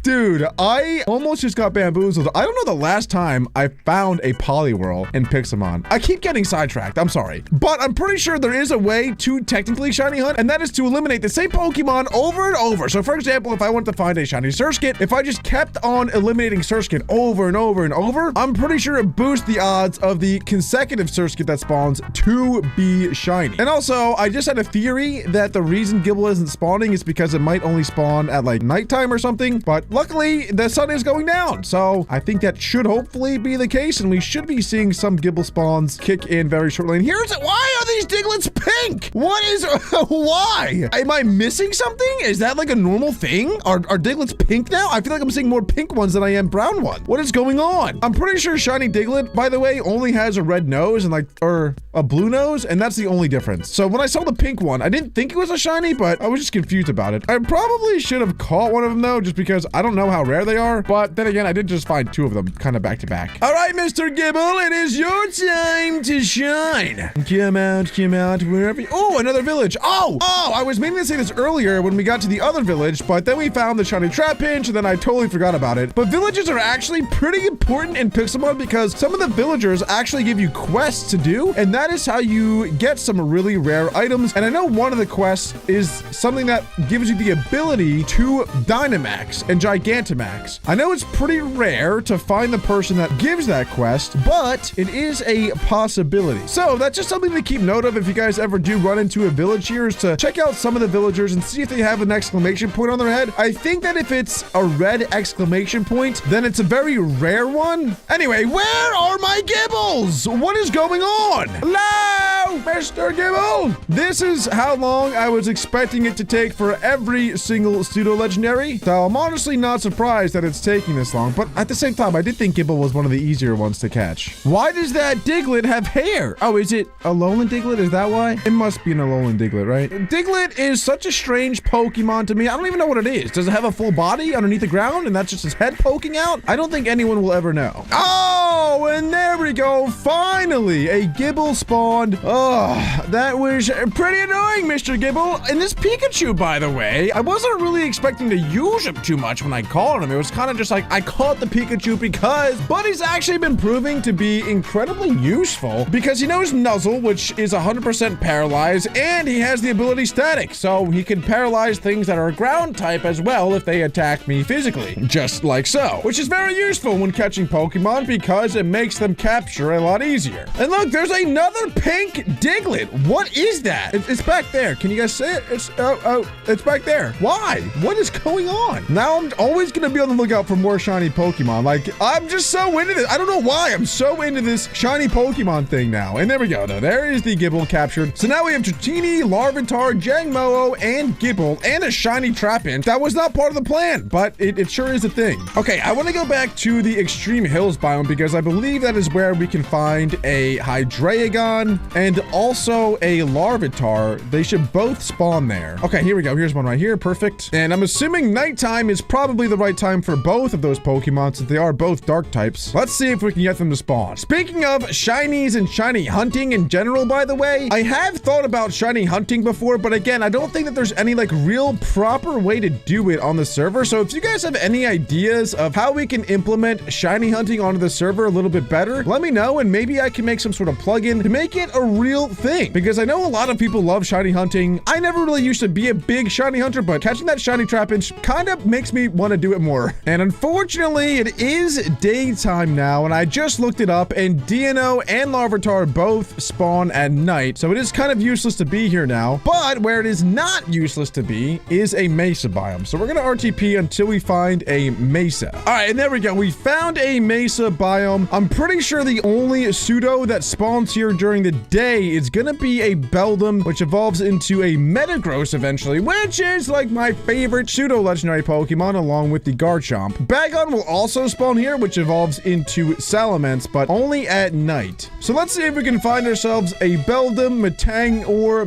Dude, I almost just got bamboozled. I don't know the last time I found a Poliwhirl in PIXELMON. I keep getting sidetracked, I'm sorry. But I'm pretty sure there is a way to technically shiny hunt, and that is to eliminate the same Pokemon over and over. So for example, if I want to find a shiny Surskit, if I just kept on eliminating Surskit over and over and over, I'm pretty sure it boosts the odds of the consecutive Surskit that spawns to be shiny. And also, I just had a theory that the reason Gible isn't spawning is because it might only spawn at like nighttime or something, but luckily the sun is going down. So I think that should hopefully be the case, and we should be seeing some Gible spawns kick in very shortly. And here's, why are these Diglets pink? What is, why? Am I missing something? Is that like a normal thing? Are Diglets pink now? I feel like I'm seeing more pink ones than I am brown ones. What is going on? I'm pretty sure shiny Diglett, by the way, only has a red nose and like, or a blue nose, and that's the only difference. So when I saw the pink one, I didn't think it was a shiny, but I was just confused about it. I probably should have caught one of them though, just because I don't know how rare they are. But then again, I did just find two of them kind of back to back. All right, Mr. Gible, it is your time to shine. Come out, wherever you... Oh, another village. Oh, I was meaning to say this earlier when we got to the other village, but then we found the shiny Trapinch, and then I totally forgot about it. But villages are actually pretty important in PIXELMON because some of the villagers actually give you quests to do, and that is how you get some really rare items. And I know one of the quests is something that gives you the ability to Dynamax and Gigantamax. I know it's pretty rare to find the person that gives that quest, but it is a possibility. So that's just something to keep note of if you guys ever do run into a village here, is to check out some of the villagers and see if they have an exclamation point on their head. I think that if it's a red exclamation point, then it's a very rare one. Anyway, where are my Gibbles? What is going on? Hello, Mr. Gibble. This is how long I was expecting it to take for every single pseudo-legendary. So I'm honestly not surprised that it's taking this long, but at the same time, I did think Gibble was one of the easier ones to catch. Why does that Diglett have hair? Oh, is it a Alolan Diglett? Is that why? It must be an Alolan Diglett, right? Diglett is such a strange Pokemon to me. I don't even know what it is. Does it have a full body underneath the ground and that's just his head poking out? I don't think anyone will ever know. Oh, and there we go. Finally, a Gibble spawned. Oh, that was pretty annoying, Mr. Gibble. And this Pikachu, by the way, I wasn't really expecting to use him too much when I caught him. It was kind of just like, I caught the Pikachu because, but he's actually been proving to be incredibly useful because he knows Nuzzle, which is 100% paralyzed, and he has the ability Static, so he can paralyze things that are ground type as well if they attack me physically, just like so, which is very useful when catching Pokemon because it makes them capture a lot easier. And look, there's another pink Diglett. What is that? It's back there. Can you guys see it? It's back there. Why? What is going on? Now I'm always going to be on the lookout for more shiny Pokemon. Like, I'm just so into this. I don't know why I'm so into this shiny Pokemon thing now. And there we go, though. There is the Gibble captured. So now we have Dratini, Larvitar, Jangmo-o, and Gibble, and a shiny Trapinch. That was not part of the plan, but it sure is a thing. Okay, I want to go back to the Extreme Hills biome because I believe that is where we can find a Hydreigon and also a Larvitar. They should both spawn there. Okay, here we go. Here's one right here. Perfect. And I'm assuming nighttime is probably the right time for both of those Pokemon since they are both dark types. Let's see if we can get them to spawn. Speaking of shinies and shiny hunting in general, by the way, I have thought about shiny hunting before, but again, I don't think that there's any like real proper way to do it on the server. So if you guys have any ideas of how we can implement shiny hunting onto the server a little bit better, let me know and maybe I can make some sort of plugin to make it a real thing because I know a lot of people love shiny hunting. I never really used to be a big shiny hunter, but catching that shiny Trapinch kind of makes me want to do it more. And unfortunately, it is daytime now, and I just looked it up, and Deino and Larvitar both spawn at night, so it is kind of useless to be here now. But where it is not useless to be is a mesa biome. So we're gonna RTP until we find a mesa. All right, and there we go. We found a mesa biome. I'm pretty sure the only pseudo that spawns here during the day today is gonna be a Beldum, which evolves into a Metagross eventually, which is like my favorite pseudo-legendary Pokemon along with the Garchomp. Bagon will also spawn here, which evolves into Salamence, but only at night. So let's see if we can find ourselves a Beldum, Metang, or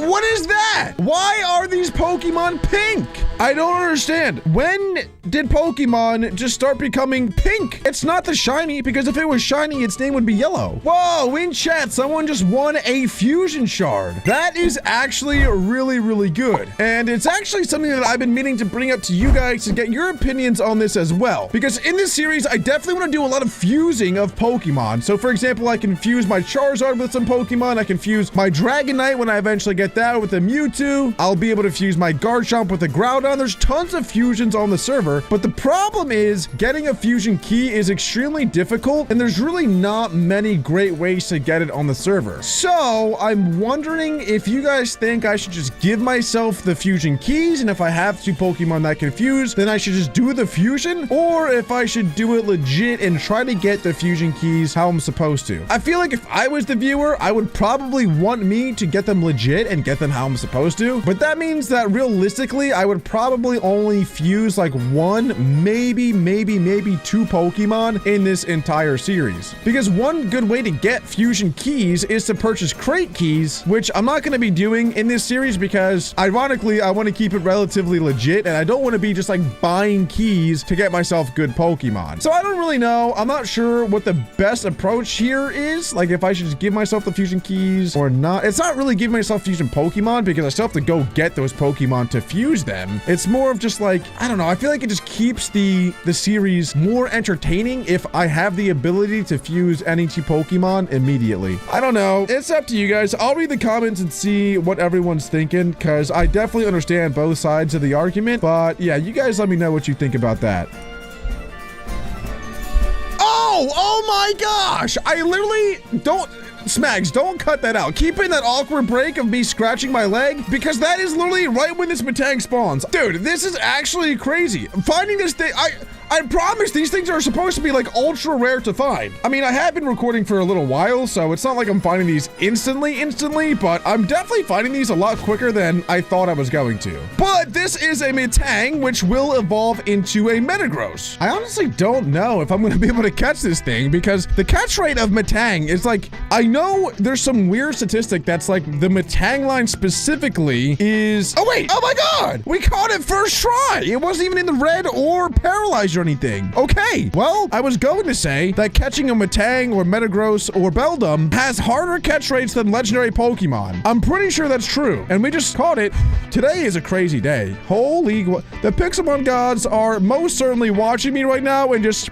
what is that? Why are these Pokemon pink? I don't understand. When did Pokemon just start becoming pink? It's not the shiny, because if it was shiny, its name would be yellow. Whoa, in chat, someone just won a fusion shard. That is actually really, really good. And it's actually something that I've been meaning to bring up to you guys to get your opinions on this as well. Because in this series, I definitely want to do a lot of fusing of Pokemon. So for example, I can fuse my Charizard with some Pokemon. I can fuse my Dragonite when I eventually get that with a Mewtwo. I'll be able to fuse my Garchomp with a Groudon. There's tons of fusions on the server, but the problem is getting a fusion key is extremely difficult, and there's really not many great ways to get it on the server. So I'm wondering if you guys think I should just give myself the fusion keys, and if I have two Pokemon that can fuse, then I should just do the fusion, or if I should do it legit and try to get the fusion keys how I'm supposed to. I feel like if I was the viewer, I would probably want me to get them legit and get them how I'm supposed to, but that means that realistically, I would probably only fuse like one, maybe two Pokemon in this entire series. Because one good way to get fusion keys is to purchase crate keys, which I'm not going to be doing in this series because ironically, I want to keep it relatively legit and I don't want to be just like buying keys to get myself good Pokemon. So I don't really know. I'm not sure what the best approach here is. Like if I should just give myself the fusion keys or not. It's not really giving myself fusion Pokemon because I still have to go get those Pokemon to fuse them. It's more of just like, I don't know. I feel like it just keeps the series more entertaining if I have the ability to fuse any two Pokemon immediately. I don't know. It's up to you guys. I'll read the comments and see what everyone's thinking because I definitely understand both sides of the argument. But yeah, you guys let me know what you think about that. Oh my gosh. I literally don't... Smags, don't cut that out. Keep in that awkward break of me scratching my leg because that is literally right when this Metang spawns. Dude, this is actually crazy. Finding this thing, I promise these things are supposed to be like ultra rare to find. I mean, I have been recording for a little while, so it's not like I'm finding these instantly, but I'm definitely finding these a lot quicker than I thought I was going to. But this is a Metang, which will evolve into a Metagross. I honestly don't know if I'm going to be able to catch this thing because the catch rate of Metang is like, I know there's some weird statistic that's like the Metang line specifically is, oh wait, oh my God, we caught it first try. It wasn't even in the red or paralyzed or anything. Okay, well, I was going to say that catching a Metang or Metagross or Beldum has harder catch rates than legendary Pokemon. I'm pretty sure that's true, and we just caught it. Today is a crazy day. Holy, the PIXELMON gods are most certainly watching me right now and just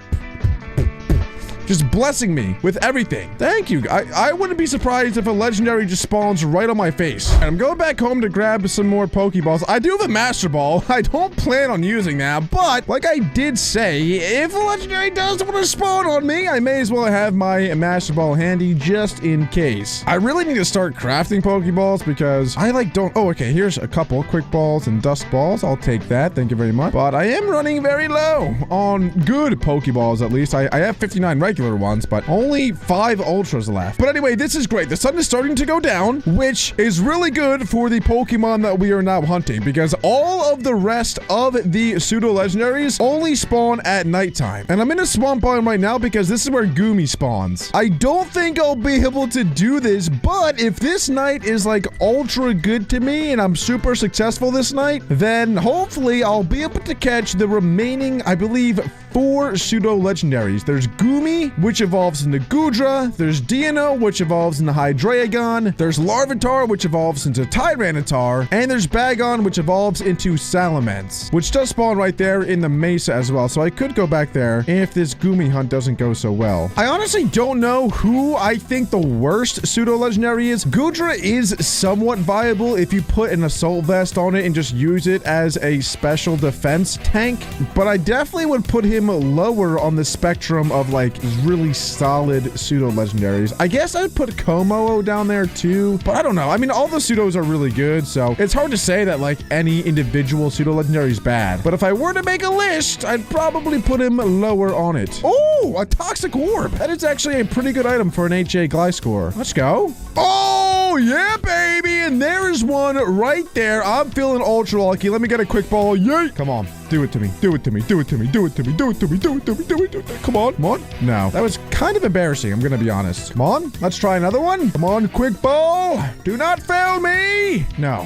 blessing me with everything. Thank you. I wouldn't be surprised if a legendary just spawns right on my face. And I'm going back home to grab some more Pokeballs. I do have a Master Ball. I don't plan on using that, but like I did say, if a legendary does want to spawn on me, I may as well have my Master Ball handy just in case. I really need to start crafting Pokeballs because I like don't... Oh, okay. Here's a couple Quick Balls and Dust Balls. I'll take that. Thank you very much. But I am running very low on good Pokeballs, at least. I have 59 regular ones, but only 5 ultras left. But anyway, this is great. The sun is starting to go down, which is really good for the Pokemon that we are now hunting because all of the rest of the pseudo-legendaries only spawn at nighttime. And I'm in a swamp biome right now because this is where Goomy spawns. I don't think I'll be able to do this, but if this night is like ultra good to me and I'm super successful this night, then hopefully I'll be able to catch the remaining, I believe, 4 pseudo-legendaries. There's Goomy, which evolves into Goodra. There's Dino, which evolves into Hydreigon. There's Larvitar, which evolves into Tyranitar. And there's Bagon, which evolves into Salamence, which does spawn right there in the Mesa as well. So I could go back there if this Goomy hunt doesn't go so well. I honestly don't know who I think the worst pseudo-legendary is. Goodra is somewhat viable if you put an Assault Vest on it and just use it as a special defense tank, but I definitely would put him lower on the spectrum of like really solid pseudo-legendaries. I guess I'd put Komo down there too, but I don't know. I mean, all the pseudos are really good, so it's hard to say that like any individual pseudo-legendary is bad. But if I were to make a list, I'd probably put him lower on it. Oh, a Toxic Orb. That is actually a pretty good item for an HA Gliscor. Let's go. Oh! Oh, yeah, baby. And there is one right there. I'm feeling ultra lucky. Let me get a quick ball. Yay. Come on. Do it to me. Do it to me. Do it to me. Do it to me. Do it to me. Do it to me. Do it to me. Come on. Come on. No. That was kind of embarrassing. I'm going to be honest. Come on. Let's try another one. Come on. Quick ball. Do not fail me. No.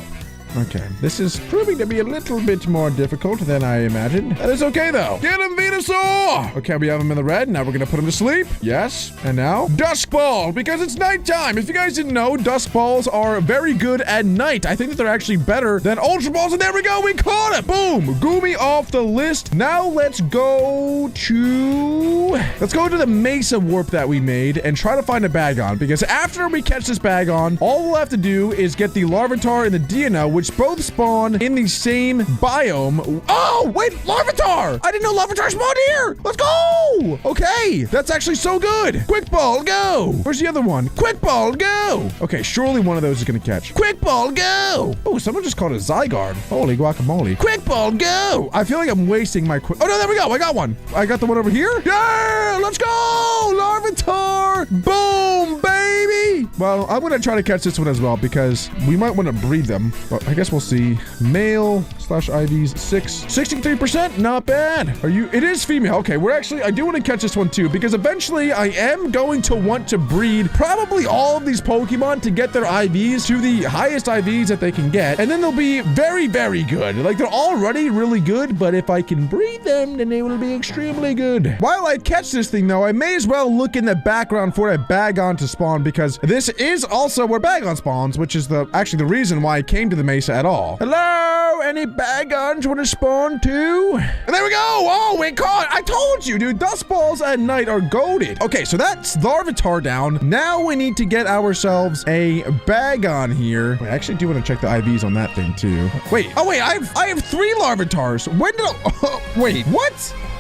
Okay, this is proving to be a little bit more difficult than I imagined. That is okay, though. Get him, Venusaur! Okay, we have him in the red. Now we're gonna put him to sleep. Yes, and now Dusk Ball, because it's nighttime. If you guys didn't know, Dusk Balls are very good at night. I think that they're actually better than Ultra Balls, and there we go. We caught it. Boom. Goomy off the list. Now let's go to the Mesa Warp that we made and try to find a Bagon, because after we catch this Bagon, all we'll have to do is get the Larvitar and the Deino, which both spawn in the same biome. Oh, wait, Larvitar! I didn't know Larvitar spawned here! Let's go! Okay, that's actually so good. Quick Ball, go! Where's the other one? Quick Ball, go! Okay, surely one of those is gonna catch. Quick Ball, go! Oh, someone just called a Zygarde. Holy guacamole. Quick Ball, go! I feel like I'm wasting my quick... Oh, no, there we go. I got one. I got the one over here. Yeah! Let's go! Larvitar! Boom, baby! Well, I'm gonna try to catch this one as well because we might want to breed them. But I guess we'll see. Male / IVs 6. 63%, not bad. Are you? It is female. Okay, we're actually, I do want to catch this one too because eventually I am going to want to breed probably all of these Pokemon to get their IVs to the highest IVs that they can get. And then they'll be very, very good. Like they're already really good, but if I can breed them, then they will be extremely good. While I catch this thing though, I may as well look in the background for a Bagon to spawn because this is also where Bagon spawns, which is actually the reason why I came to the Mesa at all. Hello? Any Bagons want to spawn too? And there we go. Oh, we caught. I told you, dude. Dusk Balls at night are goated. Okay, so that's Larvitar down. Now we need to get ourselves a Bagon here. Wait, I actually do want to check the IVs on that thing too. Wait. Oh, wait. I have 3 Larvitars. When did I... wait, what?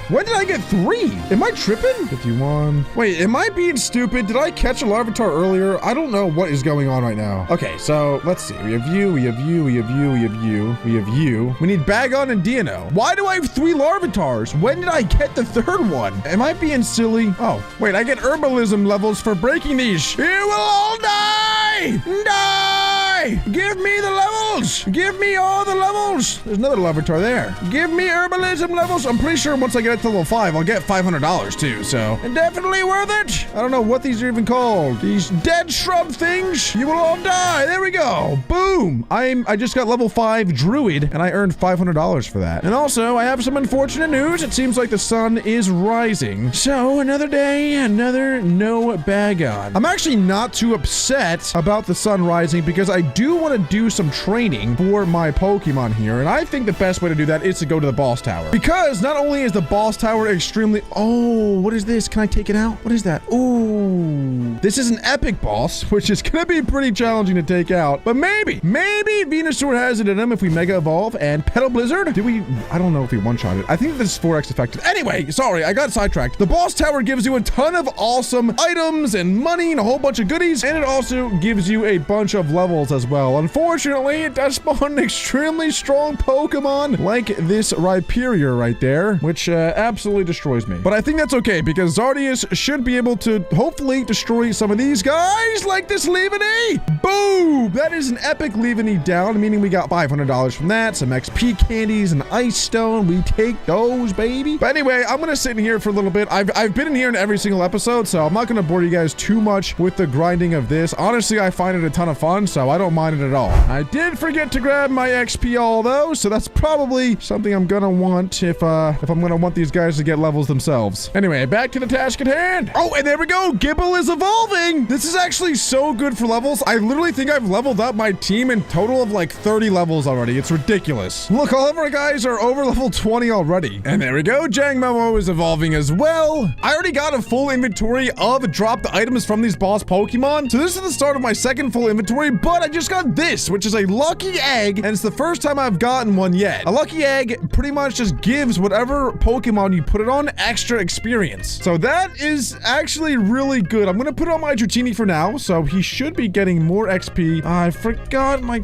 When did I get 3? Am I tripping? 51. Wait, am I being stupid? Did I catch a Larvitar earlier? I don't know what is going on right now. Okay, so let's see. We have you, we have you, we have you, we have you, we have you. We need Bagon and Deino. Why do I have 3 Larvitars? When did I get the 3rd one? Am I being silly? Oh, wait, I get herbalism levels for breaking these. You will all die! Die! Give me the levels! Give me all the levels! There's another Larvitar there. Give me herbalism levels. I'm pretty sure once I get to level 5, I'll get $500 too, so definitely worth it. I don't know what these are even called. These dead shrub things. You will all die. There we go. Boom. I just got level 5 Druid, and I earned $500 for that. And also, I have some unfortunate news. It seems like the sun is rising. So, another day, another no Bagon. I'm actually not too upset about the sun rising because I do want to do some training for my Pokemon here, and I think the best way to do that is to go to the boss tower. Because not only is the boss tower extremely... Oh, what is this? Can I take it out? What is that? Ooh. This is an epic boss, which is going to be pretty challenging to take out. But maybe Venusaur has it in him if we Mega Evolve and Petal Blizzard. I don't know if we one-shot it. I think this is 4x effective. Anyway, sorry, I got sidetracked. The boss tower gives you a ton of awesome items and money and a whole bunch of goodies. And it also gives you a bunch of levels as well. Unfortunately, it does spawn an extremely strong Pokemon like this Rhyperior right there, which absolutely destroys me. But I think that's okay because Zardius should be able to hopefully destroy some of these guys like this Leaveney. Boom! That is an epic Leaveney down, meaning we got $500 from that, some XP candies, and Ice Stone. We take those, baby. But anyway, I'm gonna sit in here for a little bit. I've been in here in every single episode, so I'm not gonna bore you guys too much with the grinding of this. Honestly, I find it a ton of fun, so I don't mind it at all. I did forget to grab my XP all though, so that's probably something I'm gonna want if I'm gonna want these guys to get levels themselves. Anyway, back to the task at hand. Oh, and there we go. Gibble is evolving. This is actually so good for levels. I literally think I've leveled up my team in total of like 30 levels already. It's ridiculous. Look, all of our guys are over level 20 already. And there we go. Jang Momo is evolving as well. I already got a full inventory of dropped items from these boss Pokemon. So this is the start of my second full inventory, but I just got this, which is a lucky egg. And it's the first time I've gotten one yet. A lucky egg pretty much just gives whatever Pokemon you put it on extra experience. So that is actually really good. I'm going to put it on my Dratini for now. So he should be getting more XP. I forgot my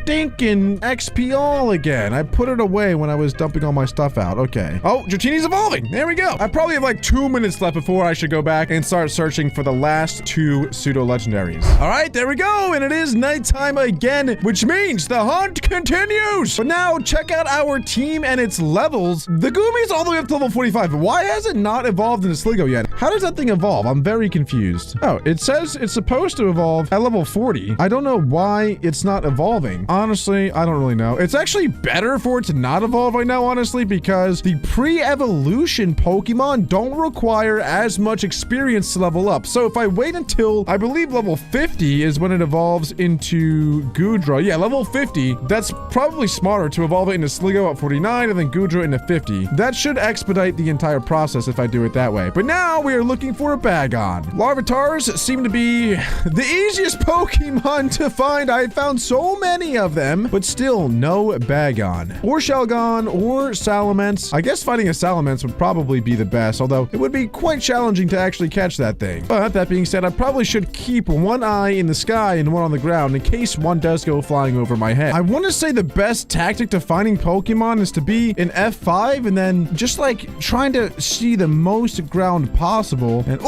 stinking XP all again. I put it away when I was dumping all my stuff out. Okay. Oh, Dratini's evolving. There we go. I probably have like 2 minutes left before I should go back and start searching for the last 2 pseudo-legendaries. All right, there we go. And it is nighttime again, which means the hunt continues. But now check out our team and its levels. The Goomy's all the way up to level 45. Why has it not evolved into Sligo yet? How does that thing evolve? I'm very confused. Oh, it says it's supposed to evolve at level 40. I don't know why it's not evolving. Honestly, I don't really know. It's actually better for it to not evolve right now, honestly, because the pre-evolution Pokemon don't require as much experience to level up. So if I wait until, I believe level 50 is when it evolves into Goodra. Yeah, level 50, that's probably smarter to evolve it into Sligo at 49 and then Goodra into 50. That should expedite the entire process if I do it that way. But now we are looking for a Bagon. Larvatars seem to be the easiest Pokemon to find. I found so many of them, but still no Bagon. Or Shelgon, or Salamence. I guess finding a Salamence would probably be the best, although it would be quite challenging to actually catch that thing. But that being said, I probably should keep one eye in the sky and one on the ground in case one does go flying over my head. I want to say the best tactic to finding Pokemon is to be in F5 and then just like trying to see the most ground possible. And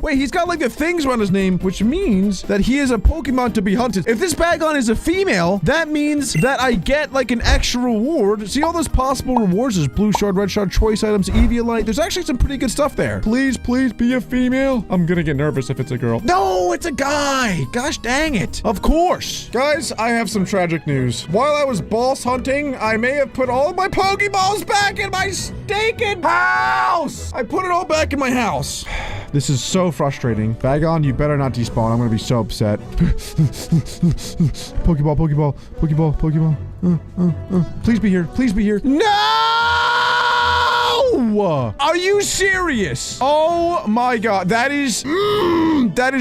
wait, he's got like the things around his name, which means that he is a Pokemon to be hunted. If this Bagon is a female, that means that I get like an extra reward. See all those possible rewards? There's blue shard, red shard, choice items, Eviolite. There's actually some pretty good stuff there. Please, please be a female. I'm gonna get nervous if it's a girl. No, it's a guy. Gosh dang it. Of course. Guys, I have some tragic news. While I was boss hunting, I may have put all of my Pokeballs back in my stinking house. I put it all back in my house. This is so frustrating. Bagon, you better not despawn. I'm gonna be so upset. Pokeball, Pokeball, Pokeball, Pokeball. Please be here. Please be here. No! Are you serious? Oh my god. That is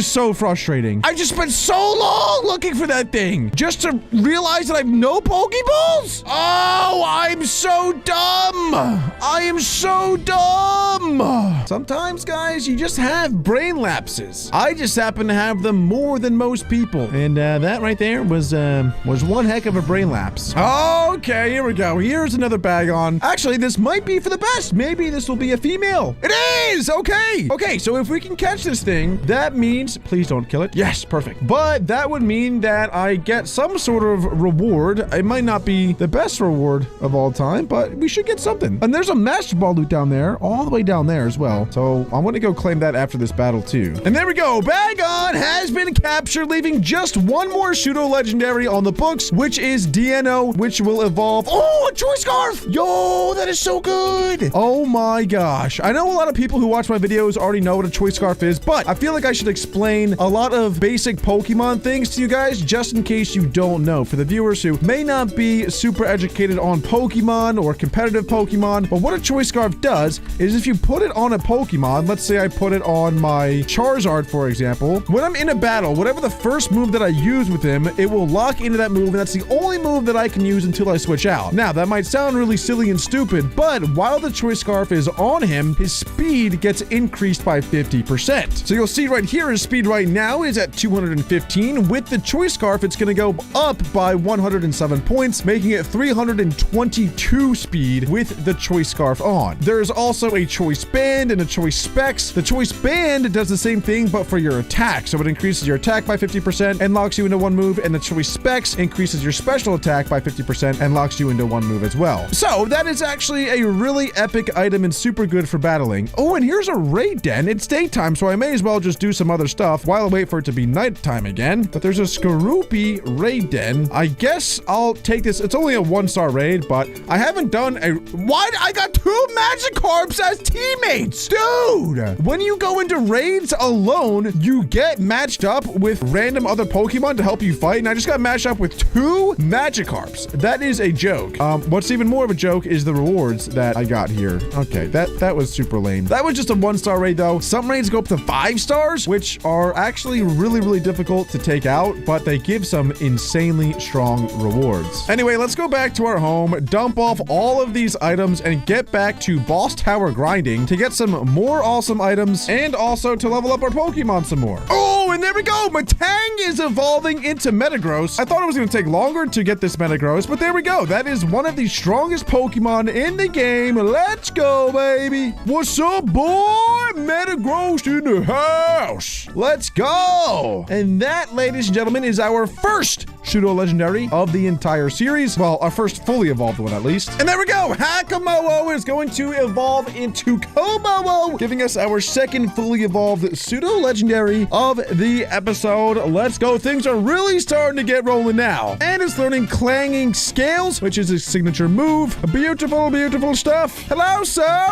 so frustrating. I just spent so long looking for that thing just to realize that I have no Pokeballs. Oh, I'm so dumb. I am so dumb. Sometimes, guys, you just have brain lapses. I just happen to have them more than most people. And that right there was one heck of a brain lapse. Okay, here we go. Here's another Bagon. Actually, this might be for the best. Maybe this will be a female. It is! Okay. Okay, so if we can catch this thing, that means... Please don't kill it. Yes, perfect. But that would mean that I get some sort of reward. It might not be the best reward of all time, but we should get something. And there's a Master Ball loot down there, all the way down there as well. So I'm going to go claim that after this battle too. And there we go. Bagon has been captured, leaving just one more pseudo-legendary on the books, which is DNO, which will evolve. Oh, a Choice Scarf! Yo, that is so good! Oh my gosh. I know a lot of people who watch my videos already know what a Choice Scarf is, but I feel like I should explain a lot of basic Pokemon things to you guys, just in case you don't know. For the viewers who may not be super educated on Pokemon or competitive Pokemon, but what a Choice Scarf does is if you put it on a Pokemon, let's say I put it on my Charizard, for example, when I'm in a battle, whatever the first move that I use with him, it will lock into that move, and that's the only move that I can use until I switch out. Now, that might sound really silly and stupid, but while the Choice Scarf is on him, his speed gets increased by 50%. So you'll see right here, his speed right now is at 215. With the Choice Scarf, it's going to go up by 107 points, making it 322 speed with the Choice Scarf on. There's also a Choice Band and a Choice Specs. The Choice Band does the same thing, but for your attack. So it increases your attack by 50% and locks you into one move, and the Choice Specs increases your special attack by 50% and locks you into one move as well. So that is actually a really epic item and super good for battling. Oh, and here's a raid den. It's daytime, so I may as well just do some other stuff while I wait for it to be nighttime again. But there's a Skorupi raid den. I guess I'll take this. It's only a 1-star raid, but I haven't done a... What? I got 2 Magikarps as teammates! Dude! When you go into raids alone, you get matched up with random other Pokemon to help you fight, and I just got matched up with 2 Magikarps. That is a joke. What's even more of a joke is the rewards that I got here. Okay, that was super lame. That was just a 1-star raid though. Some raids go up to 5 stars, which are actually really difficult to take out, but they give some insanely strong rewards. Anyway, let's go back to our home, dump off all of these items, and get back to boss tower grinding to get some more awesome items and also to level up our Pokemon some more. Oh, and there we go. Matang is evolving into Metagross. I thought it was going to take longer to get this Metagross, but there we go. That is one of the strongest Pokemon in the game. Let's go, baby. What's up, boy? Metagross in the house. Let's go. And that, ladies and gentlemen, is our first Pseudo-legendary of the entire series. Well, our first fully evolved one, at least. And there we go. Hakamowo is going to evolve into Komowo, giving us our second fully evolved Pseudo-legendary of the episode. Let's go. Things are really starting to get rolling now. And it's learning Clanging Scales, which is his signature move. Beautiful stuff. Hello, sir.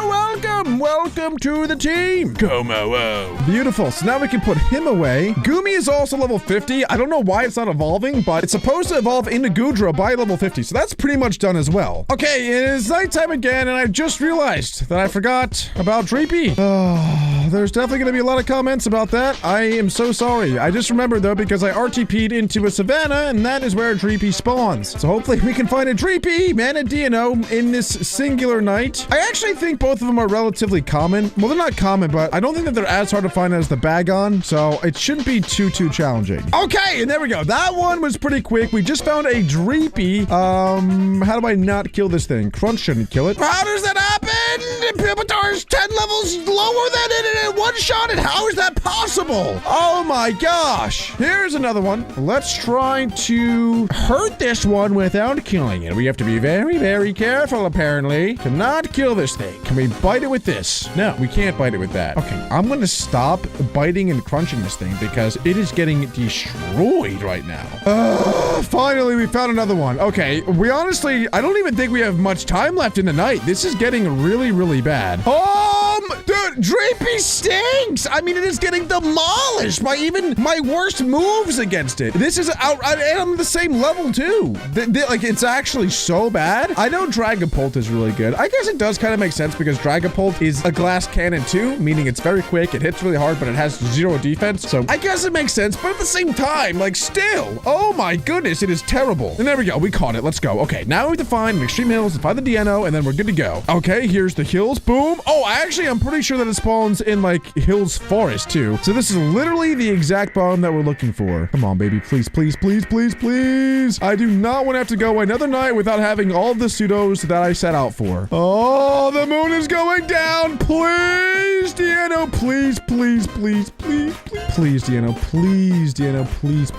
Welcome to the team. Komowo. Beautiful. So now we can put him away. Gumi is also level 50. I don't know why it's not evolving, but it's supposed to evolve into Goodra by level 50. So that's pretty much done as well. Okay, it is nighttime again, and I just realized that I forgot about Dreepy. There's definitely going to be a lot of comments about that. I am so sorry. I just remembered, though, because I RTP'd into a savannah, and that is where Dreepy spawns. So hopefully we can find a Dreepy, man, and Dino in this singular night. I actually think both of them are relatively common. Well, they're not common, but I don't think that they're as hard to find as the Bagon, so it shouldn't be too challenging. Okay, and there we go. That one was pretty quick. We just found a Dreepy. How do I not kill this thing? Crunch shouldn't kill it. How does that happen? Pipitar's 10 levels lower than it in one-shot, and how is that possible? Oh my gosh. Here's another one. Let's try to hurt this one without killing it. We have to be very careful, apparently, to not kill this thing. Can we bite it with this? No, we can't bite it with that. Okay, I'm gonna stop biting and crunching this thing because it is getting destroyed right now. Finally, we found another one. Okay, I don't even think we have much time left in the night. This is getting really bad. Dude, Dreepy stinks. I mean, it is getting demolished by even my worst moves against it. This is I'm the same level too. Like, it's actually so bad. I know Dragapult is really good. I guess it does kind of make sense because Dragapult is a glass cannon too, meaning it's very quick. It hits really hard, but it has 0 defense. So I guess it makes sense, but at the same time, like, still, oh my goodness, it is terrible. And there we go. We caught it. Let's go. Okay, now we have to find an Extreme Hills to find the Dino, and then we're good to go. Okay, here's the hills. Boom. Oh, I'm pretty sure that it spawns in, like, Hills Forest too. So this is literally the exact biome that we're looking for. Come on, baby. Please. I do not want to have to go another night without having all the pseudos that I set out for. Oh, the moon is going down. Please, Dino. Please. Please, Dino. Please, Dino. Please.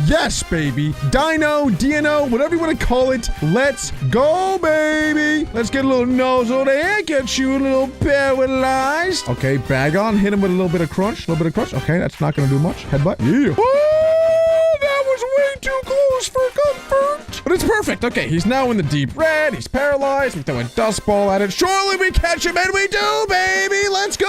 Yes, baby. Dino, whatever you want to call it. Let's go, baby. Let's get a little nozzle there. Get you a little paralyzed. Okay, Bagon. Hit him with a little bit of crunch. Okay, that's not going to do much. Headbutt. Yeah. Oh, that was way too close for comfort. But it's perfect. Okay, he's now in the deep red. He's paralyzed. We throw a dust ball at it. Surely we catch him, and we do, baby. Let's go.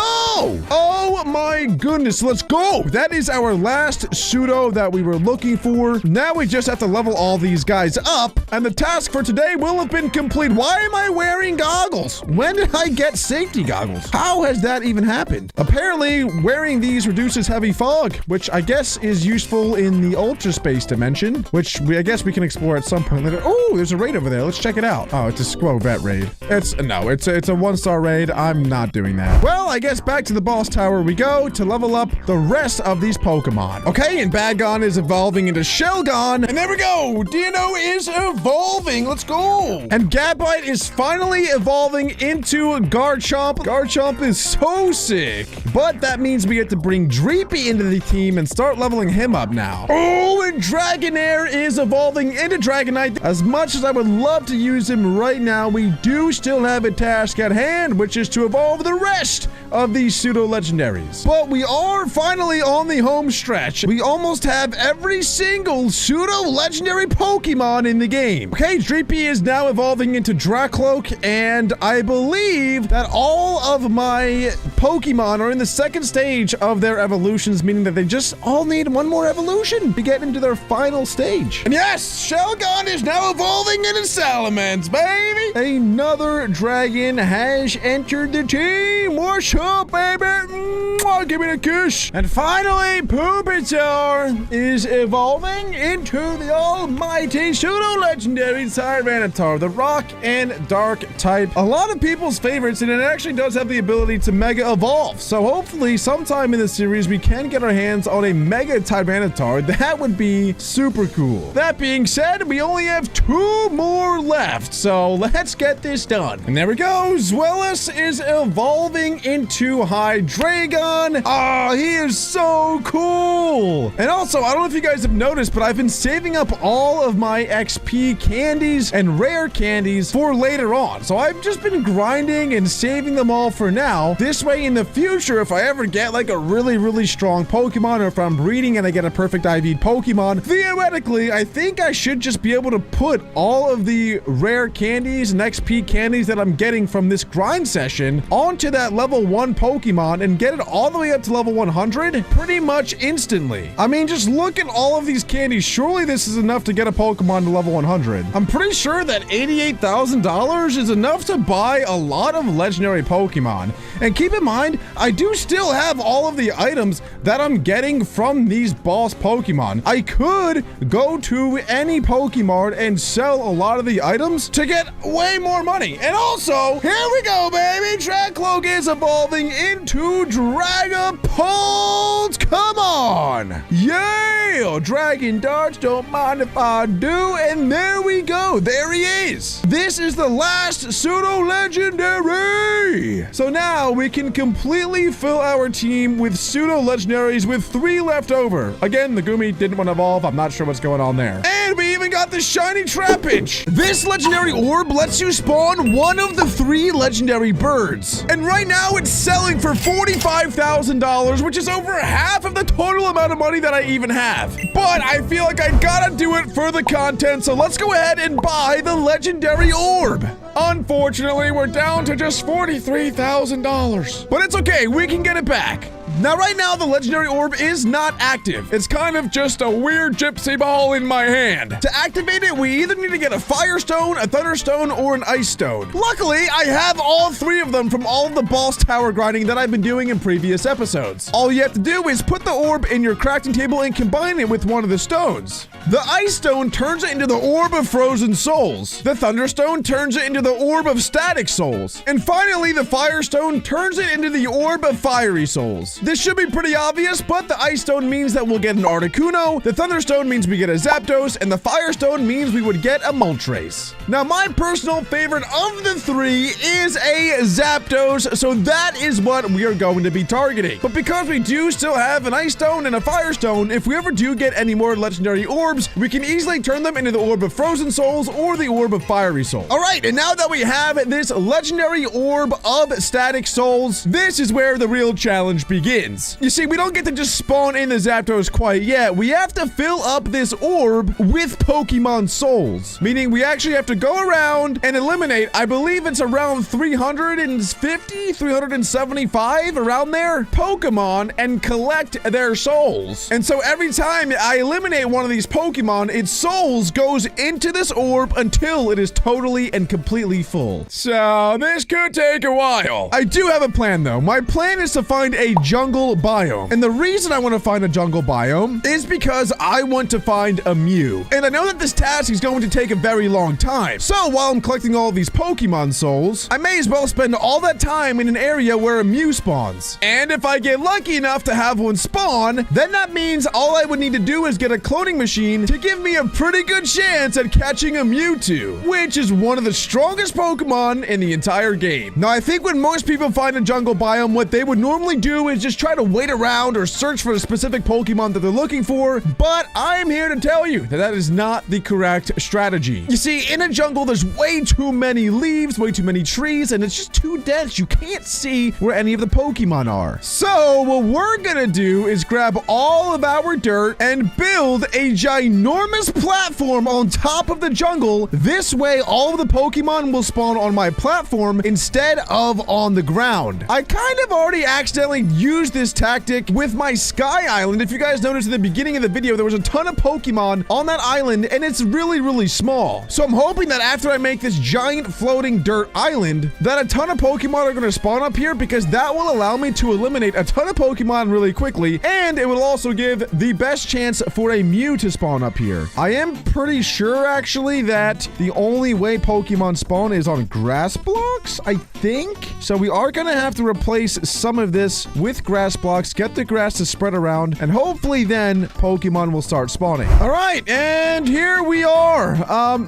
Oh my goodness. Let's go. That is our last pseudo that we were looking for. Now we just have to level all these guys up, and the task for today will have been complete. Why am I wearing goggles? When did I get safety goggles? How has that even happened? Apparently, wearing these reduces heavy fog, which I guess is useful in the ultra space dimension, which I guess we can explore at some point later. Oh, there's a raid over there. Let's check it out. Oh, it's a Squo Vet raid. It's a 1-star raid. I'm not doing that. Well, I guess back to the boss tower we go to level up the rest of these Pokemon. Okay, and Bagon is evolving into Shelgon. And there we go. Dino is evolving. Let's go. And Gabite is finally evolving into Garchomp. Garchomp is so sick. But that means we get to bring Dreepy into the team and start leveling him up now. Oh, and Dragonair is evolving into Dragonite. As much as I would love to use him right now, we do still have a task at hand, which is to evolve the rest of these pseudo-legendaries. But we are finally on the home stretch. We almost have every single pseudo-legendary Pokemon in the game. Okay, Dreepy is now evolving into Dracloak, and I believe that all of my Pokemon are in the second stage of their evolutions, meaning that they just all need one more evolution to get into their final stage. And yes, Shelgon is now evolving into Salamence, baby! Another dragon has entered the team. What's up, baby? Mwah, give me a kiss. And finally, Bulbasaur is evolving into the almighty pseudo-legendary Tyranitar, the rock and dark type. A lot of people's favorites, and it actually does have the ability to mega evolve. So hopefully sometime in the series we can get our hands on a mega Tyranitar. That would be super cool. That being said, we only have 2 more left, so let's get this done. And there we go. Zweilous is evolving into Hydreigon. Oh, he is so cool. And also, I don't know if you guys have noticed, but I've been saving up all of my XP candies and rare candies for later on. So I've just been grinding and saving them all for now. This way in the future, if I ever get like a really, really strong Pokemon, or if I'm breeding and I get a perfect IV Pokemon, theoretically, I think I should just be able to put all of the rare candies and XP candies that I'm getting from this grind session onto that level 1 Pokemon and get it all the way up to level 100 pretty much instantly. I mean, just look at all of these candies. Surely this is enough to get a Pokemon to level 100. I'm pretty sure that $88,000 is enough to buy a lot of legendary Pokemon. And keep in mind, I do still have all of the items that I'm getting from these boss Pokemon. I could go to any Pokemart and sell a lot of the items to get way more money. And also, here we go, baby! Dracloak is evolving into Dragapult! Come on! Yeah! Dragon darts, don't mind if I do. And there we go. There he is. This is the last pseudo-legendary. So now we can completely fill our team with pseudo-legendaries with 3 left over. Again, the Gumi didn't want to evolve. I'm not sure what's going on there. And we even got the shiny Trapinch. This legendary orb lets you spawn one of the 3 legendary birds. And right now it's selling for $45,000, which is over half of the total amount of money that I even have. But I feel like I gotta do it for the content, so let's go ahead and buy the legendary orb. Unfortunately, we're down to just $43,000. But it's okay, we can get it back. Now, right now, the legendary orb is not active. It's kind of just a weird gypsy ball in my hand. To activate it, we either need to get a Firestone, a Thunderstone, or an Ice Stone. Luckily, I have all 3 of them from all of the boss tower grinding that I've been doing in previous episodes. All you have to do is put the orb in your crafting table and combine it with one of the stones. The Ice Stone turns it into the Orb of Frozen Souls. The Thunderstone turns it into the Orb of Static Souls. And finally, the Firestone turns it into the Orb of Fiery Souls. This should be pretty obvious, but the Ice Stone means that we'll get an Articuno, the Thunderstone means we get a Zapdos, and the Firestone means we would get a Moltres. Now, my personal favorite of the 3 is a Zapdos, so that is what we are going to be targeting. But because we do still have an Ice Stone and a Firestone, if we ever do get any more legendary orbs, we can easily turn them into the Orb of Frozen Souls or the Orb of Fiery Souls. All right, and now that we have this legendary Orb of Static Souls, this is where the real challenge begins. You see, we don't get to just spawn in the Zapdos quite yet. We have to fill up this orb with Pokemon souls, meaning we actually have to go around and eliminate, I believe it's around 350, 375, around there, Pokemon, and collect their souls. And so every time I eliminate one of these Pokemon, its souls goes into this orb until it is totally and completely full. So this could take a while. I do have a plan though. My plan is to find a jungle biome. And the reason I want to find a jungle biome is because I want to find a Mew. And I know that this task is going to take a very long time. So while I'm collecting all of these Pokemon souls, I may as well spend all that time in an area where a Mew spawns. And if I get lucky enough to have one spawn, then that means all I would need to do is get a cloning machine to give me a pretty good chance at catching a Mewtwo, which is one of the strongest Pokemon in the entire game. Now, I think when most people find a jungle biome, what they would normally do is just try to wait around or search for a specific Pokemon that they're looking for, but I am here to tell you that that is not the correct strategy. You see, in a jungle, there's way too many leaves, way too many trees, and it's just too dense. You can't see where any of the Pokemon are. So what we're gonna do is grab all of our dirt and build a ginormous platform on top of the jungle. This way, all of the Pokemon will spawn on my platform instead of on the ground. I kind of already accidentally used this tactic with my Sky Island. If you guys noticed at the beginning of the video, there was a ton of Pokemon on that island, and it's really, really small. So I'm hoping that after I make this giant floating dirt island, that a ton of Pokemon are going to spawn up here, because that will allow me to eliminate a ton of Pokemon really quickly, and it will also give the best chance for a Mew to spawn up here. I am pretty sure, actually, that the only way Pokemon spawn is on grass blocks, I think. So we are going to have to replace some of this with grass blocks, get the grass to spread around, and hopefully then Pokemon will start spawning. All right, and here we are.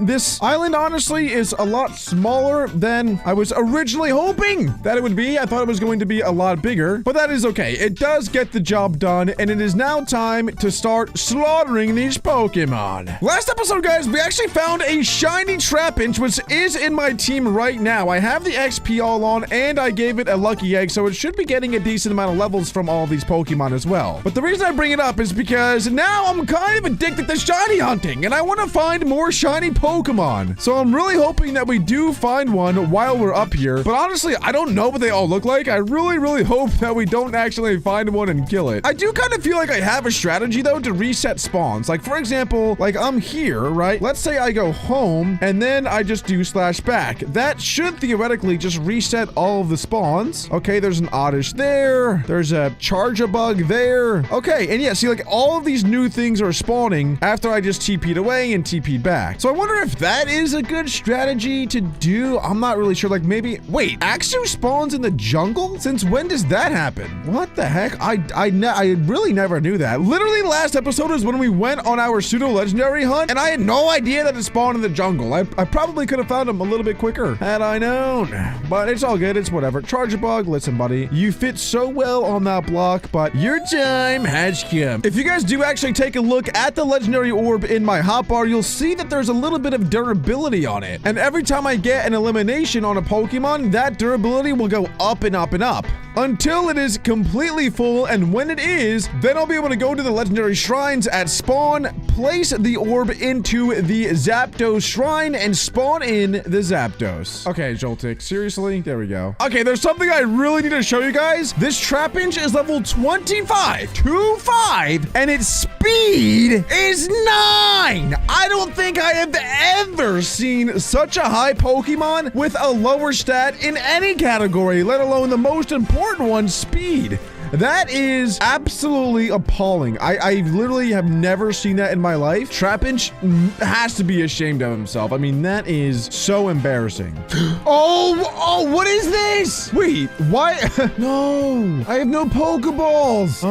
This island honestly is a lot smaller than I was originally hoping that it would be. I thought it was going to be a lot bigger, but that is okay. It does get the job done, and it is now time to start slaughtering these Pokemon. Last episode, guys, we actually found a shiny Trapinch, which is in my team right now. I have the XP all on, and I gave it a lucky egg, so it should be getting a decent amount of levels from all of these Pokemon as well. But the reason I bring it up is because now I'm kind of addicted to shiny hunting, and I want to find more shiny Pokemon. So I'm really hoping that we do find one while we're up here. But honestly, I don't know what they all look like. I really, really hope that we don't actually find one and kill it. I do kind of feel like I have a strategy, though, to reset spawns. Like, for example, like I'm here, right? Let's say I go home, and then I just do /back. That should theoretically just reset all of the spawns. Okay, there's an Oddish there. There's a Charjabug there. Okay, and yeah, see, like all of these new things are spawning after I just TP'd away and TP'd back. So I wonder if that is a good strategy to do. I'm not really sure. Like maybe, wait, Axew spawns in the jungle? Since when does that happen? What the heck? I really never knew that. Literally last episode is when we went on our pseudo-legendary hunt, and I had no idea that it spawned in the jungle. I probably could have found him a little bit quicker had I known, but it's all good. It's whatever. Charjabug, listen, buddy, you fit so well on that block, but your time has come. If you guys do actually take a look at the legendary orb in my hotbar, you'll see that there's a little bit of durability on it. And every time I get an elimination on a Pokemon, that durability will go up and up and up until it is completely full. And when it is, then I'll be able to go to the legendary shrines at spawn, place the orb into the Zapdos shrine, and spawn in the Zapdos. Okay, Joltik, seriously? There we go. Okay, there's something I really need to show you guys. This Trapinch is level 25, 25, and its speed is 9. I don't think I have ever seen such a high Pokemon with a lower stat in any category, let alone the most important one, speed. That is absolutely appalling. I literally have never seen that in my life. Trapinch has to be ashamed of himself. I mean, that is so embarrassing. Oh, what is this? Wait, why? No, I have no Pokeballs.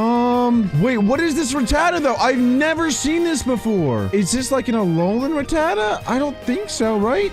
Wait, what is this Rattata though? I've never seen this before. Is this like an Alolan Rattata? I don't think so, right?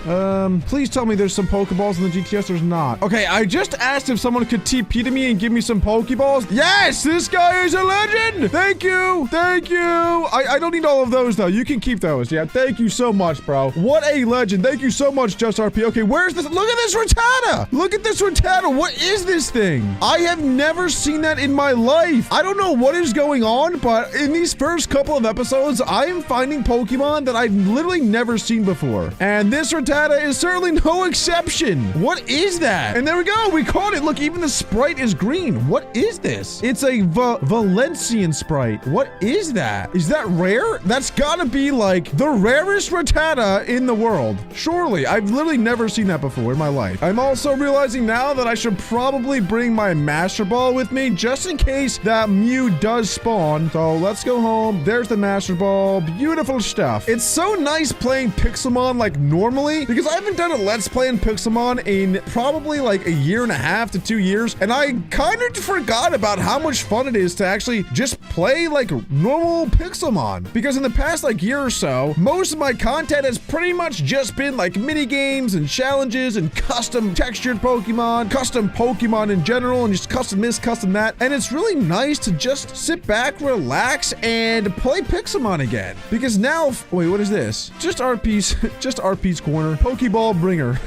Please tell me there's some Pokeballs in the GTS. There's not. Okay, I just asked if someone could TP to me and give me some Pokeballs. Yes, this guy is a legend. Thank you. Thank you. I don't need all of those, though. You can keep those. Yeah, thank you so much, bro. What a legend. Thank you so much, Just RP. Okay, where's this? Look at this Rattata. Look at this Rattata. What is this thing? I have never seen that in my life. I don't know what is going on, but in these first couple of episodes, I am finding Pokemon that I've literally never seen before. And this Rattata is certainly no exception. What is that? And there we go. We caught it. Look, even the sprite is green. What is this? It's a Valencian sprite. What is that? Is that rare? That's gotta be like the rarest Rattata in the world. Surely. I've literally never seen that before in my life. I'm also realizing now that I should probably bring my Master Ball with me just in case that Mew does spawn. So let's go home. There's the Master Ball. Beautiful stuff. It's so nice playing Pixelmon like normally because I haven't done a Let's Play in Pixelmon in probably like a 1.5 to 2 years. And I kind of forgot about how much fun it is to actually just play like normal Pixelmon. Because in the past like year or so, most of my content has pretty much just been like mini games and challenges and custom textured Pokemon, custom Pokemon in general, and just custom this, custom that. And it's really nice to just sit back, relax, and play Pixelmon again. Because now, wait, what is this? Just RP's, just RP's corner. Pokeball bringer.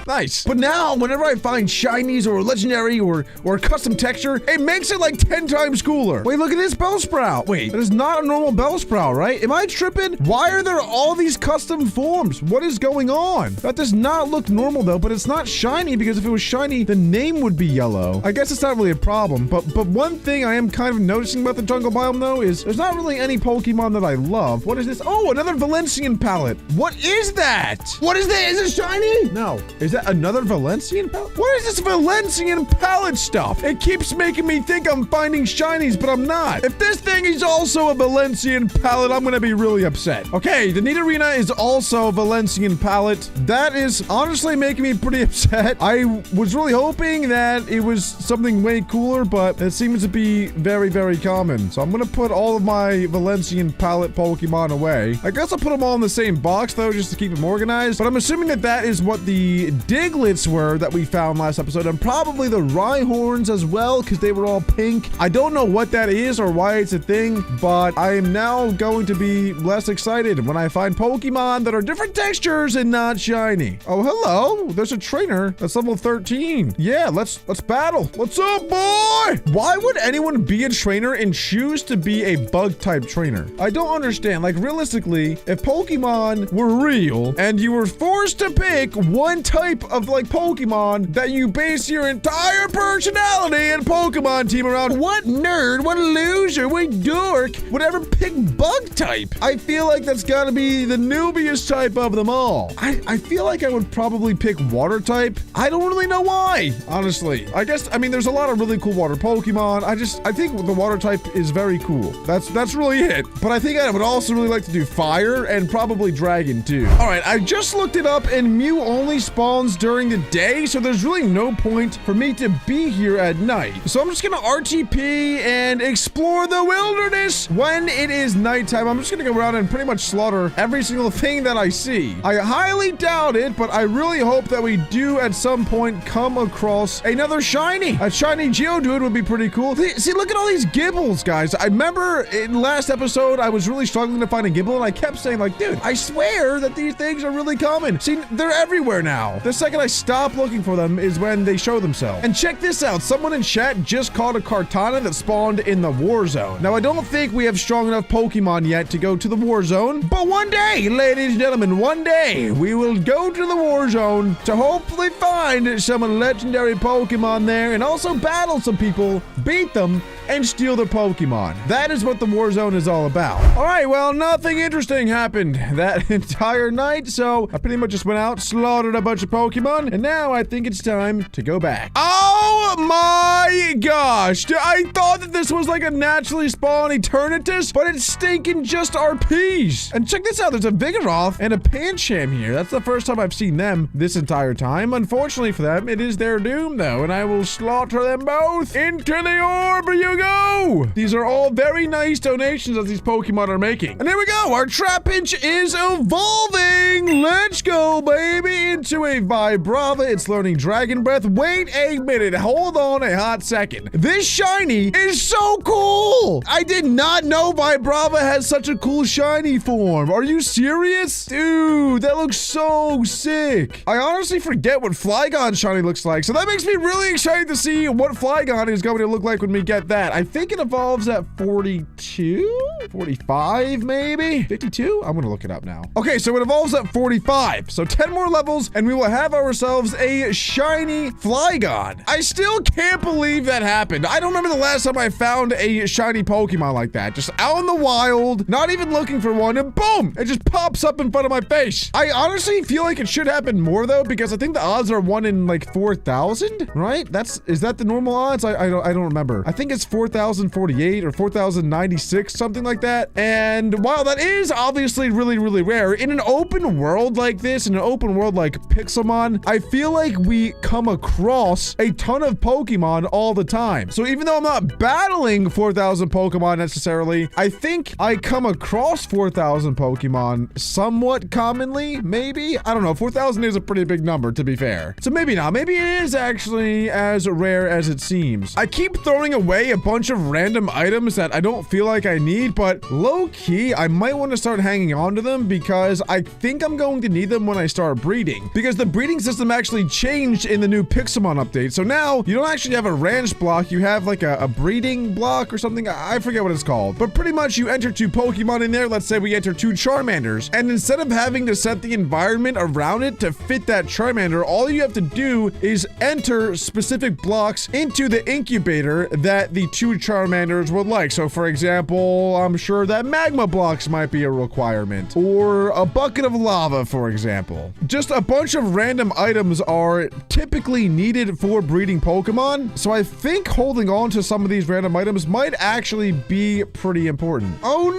Nice. But now, whenever I find shinies or legendary or custom texture, it makes it like 10 times cooler. Wait, look at this Bellsprout. Wait, that is not a normal Bellsprout, right? Am I tripping? Why are there all these custom forms? What is going on? That does not look normal though, but it's not shiny because if it was shiny, the name would be yellow. I guess it's not really a problem, but one thing I am kind of noticing about the jungle biome though is there's not really any Pokemon that I love. What is this? Oh, another Valencian palette. What is that? What is this? Is it shiny? No. Is that another Valencian palette? What is this Valencian palette stuff? It keeps making me think I'm finding shinies, but I'm not. If this thing is also a Valencian palette, I'm gonna be really upset. Okay, the Nidorina is also a Valencian palette. That is honestly making me pretty upset. I was really hoping that it was something way cooler, but it seems to be very, very common. So I'm gonna put all of my Valencian palette Pokemon away. I guess I'll put them all in the same box though, just to keep them organized. But I'm assuming that that is what the Diglets were that we found last episode, and probably the Rhyhorns as well, because they were all pink. I don't know what that is or why it's a thing, but I am now going to be less excited when I find Pokemon that are different textures and not shiny. Oh, hello. There's a trainer that's level 13. Yeah, let's battle. What's up, boy? Why would anyone be a trainer and choose to be a bug type trainer? I don't understand. Like, realistically, if Pokemon were real and you were forced to pick one type of like Pokemon that you base your entire personality and Pokemon team around, what nerd, what loser, what dork would ever pick bug type? I feel like that's gotta be the noobiest type of them all. I feel like I would probably pick water type. I don't really know why, honestly. I guess, I mean, there's a lot of really cool water Pokemon. I think the water type is very cool. That's really it. But I think I would also really like to do fire and probably dragon too. All right, I just looked it up and Mew only spawns during the day, so there's really no point for me to be here at night. So I'm just gonna RTP and explore the wilderness when it is nighttime. I'm just gonna go around and pretty much slaughter every single thing that I see. I highly doubt it, but I really hope that we do at some point come across another shiny. A shiny Geodude would be pretty cool. See, look at all these Gibbles, guys. I remember in last episode, I was really struggling to find a Gibble, and I kept saying like, dude, I swear that these things are really common. See, they're everywhere now. The second I stop looking for them is when they show themselves. And check this out. Someone in chat just caught a Kartana that spawned in the war zone. Now, I don't think we have strong enough Pokemon yet to go to the war zone, but one day, ladies and gentlemen, one day we will go to the war zone to hopefully find some legendary Pokemon there and also battle some people, beat them, and steal their Pokemon. That is what the war zone is all about. All right, well, nothing interesting happened that entire night, so I pretty much just went out, slaughtered a bunch of Pokemon, and now I think it's time to go back. Oh my gosh, I thought that this was like a naturally spawned Eternatus, but it's stinking just RPs. And check this out, there's a Vigoroth and a Pancham here. That's the first time I've seen them this entire time. Unfortunately for them, it is their doom though, and I will slaughter them both. Into the orb you go. These are all very nice donations that these Pokemon are making. And there we go, our Trapinch is evolving. Let's go, baby, into a Vibrava. It's learning Dragon Breath. Wait a minute, hold on a hot second. This shiny is so cool. I did not know Vibrava has such a cool shiny form. Are you serious? Dude, that looks so sick. I honestly forget what Flygon shiny looks like, so that makes me really excited to see what Flygon is going to look like when we get that. I think it evolves at 42? 45 maybe? 52? I'm gonna look it up now. Okay, so it evolves at 45. So 10 more levels and we will have ourselves a shiny Flygon. I still can't believe that happened. I don't remember the last time I found a shiny Pokemon like that. Just out in the wild, not even looking for one, and boom, it just pops up in front of my face. I honestly feel like it should happen more though, because I think the odds are 1 in like 4,000, right? Is that the normal odds? I don't remember. I think it's 4,048 or 4,096, something like that. And while that is obviously really, really rare, in an open world like this, in an open world like Pixelmon, Pokemon, I feel like we come across a ton of Pokemon all the time. So even though I'm not battling 4,000 Pokemon necessarily, I think I come across 4,000 Pokemon somewhat commonly, maybe? I don't know. 4,000 is a pretty big number, to be fair. So maybe not. Maybe it is actually as rare as it seems. I keep throwing away a bunch of random items that I don't feel like I need, but low-key, I might want to start hanging on to them because I think I'm going to need them when I start breeding. Because the breeding system actually changed in the new PIXELMON update. So now, you don't actually have a ranch block, you have like a breeding block or something. I forget what it's called. But pretty much you enter 2 Pokemon in there. Let's say we enter 2 Charmanders. And instead of having to set the environment around it to fit that Charmander, all you have to do is enter specific blocks into the incubator that the 2 Charmanders would like. So for example, I'm sure that magma blocks might be a requirement, or a bucket of lava, for example. Just a bunch of random items are typically needed for breeding Pokemon. So I think holding on to some of these random items might actually be pretty important. Oh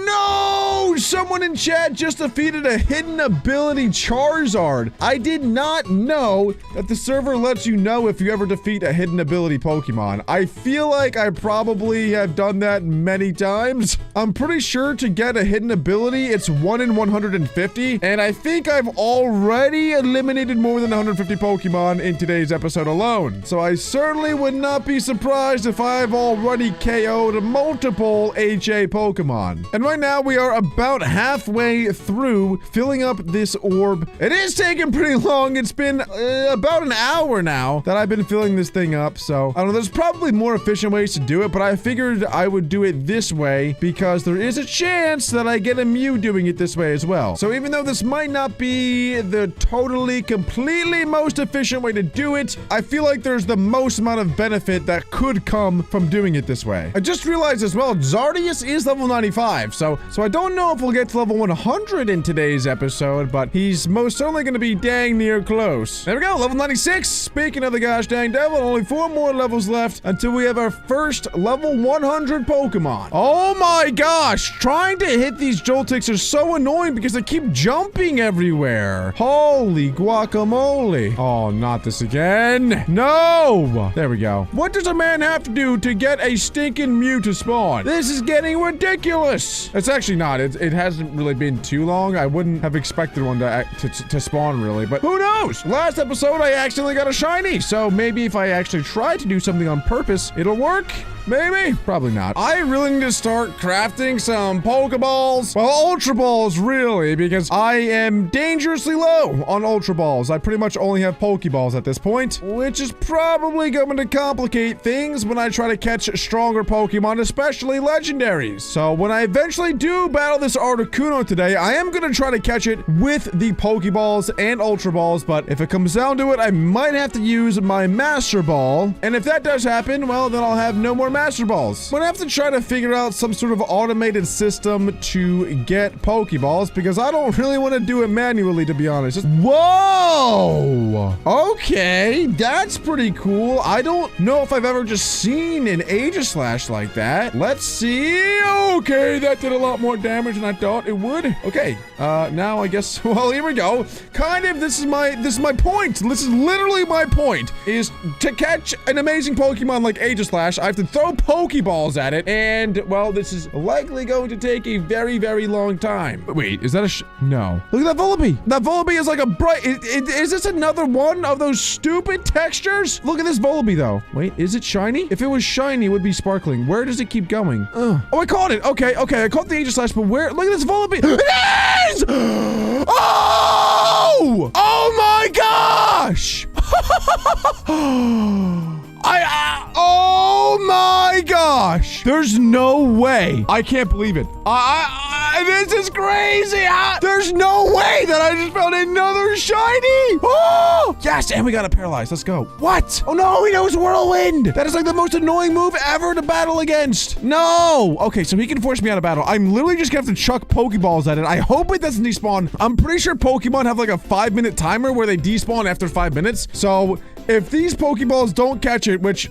no! Someone in chat just defeated a hidden ability Charizard. I did not know that the server lets you know if you ever defeat a hidden ability Pokemon. I feel like I probably have done that many times. I'm pretty sure to get a hidden ability, it's 1 in 150, and I think I've already eliminated more than 150 Pokemon in today's episode alone. So I certainly would not be surprised if I've already KO'd multiple HA Pokemon. And right now we are about halfway through filling up this orb. It is taking pretty long. It's been about an hour now that I've been filling this thing up. So I don't know, there's probably more efficient ways to do it, but I figured I would do it this way because there is a chance that I get a Mew doing it this way as well. So even though this might not be the totally, completely most efficient way to do it, I feel like there's the most amount of benefit that could come from doing it this way. I just realized as well, Zardius is level 95, so I don't know if we'll get to level 100 in today's episode, but he's most certainly going to be dang near close. There we go, level 96. Speaking of the gosh dang devil, only 4 more levels left until we have our first level 100 Pokemon. Oh my gosh, trying to hit these Joltics are so annoying because they keep jumping everywhere. Holy guacamole. Oh, not this again. No! There we go. What does a man have to do to get a stinking Mew to spawn? This is getting ridiculous. It's actually not. It hasn't really been too long. I wouldn't have expected one to spawn really, but who knows? Last episode, I accidentally got a shiny, so maybe if I actually try to do something on purpose, it'll work. Maybe? Probably not. I really need to start crafting some Pokeballs. Well, Ultra Balls, really, because I am dangerously low on Ultra Balls. I pretty much only have Pokeballs at this point, which is probably going to complicate things when I try to catch stronger Pokemon, especially legendaries. So when I eventually do battle this Articuno today, I am going to try to catch it with the Pokeballs and Ultra Balls, but if it comes down to it, I might have to use my Master Ball. And if that does happen, well, then I'll have no more Master Balls. I'm gonna have to try to figure out some sort of automated system to get Pokeballs because I don't really want to do it manually, to be honest. Whoa! Okay, that's pretty cool. I don't know if I've ever just seen an Aegislash like that. Let's see. Okay, that did a lot more damage than I thought it would. Okay, now I guess, well, here we go. Kind of, this is my point. This is literally my point, is to catch an amazing Pokemon like Aegislash, I have to throw Pokeballs at it, and, well, this is likely going to take a very, very long time. Wait, is that a no. Look at that Volibee. That Volibee is like a bright... Is this another one of those stupid textures? Look at this Volibee, though. Wait, is it shiny? If it was shiny, it would be sparkling. Where does it keep going? Oh, I caught it. Okay, I caught the Aegislash, but where? Look at this Volibee. It is! Oh! Oh my gosh! Oh my gosh! There's no way. I can't believe it. This is crazy. There's no way that I just found another shiny. Oh! Yes, and we got it paralyzed. Let's go. What? Oh no, he knows Whirlwind. That is like the most annoying move ever to battle against. No. Okay, so he can force me out of battle. I'm literally just gonna have to chuck Pokeballs at it. I hope it doesn't despawn. I'm pretty sure Pokemon have like a 5-minute timer where they despawn after 5 minutes. So if these Pokeballs don't catch it, which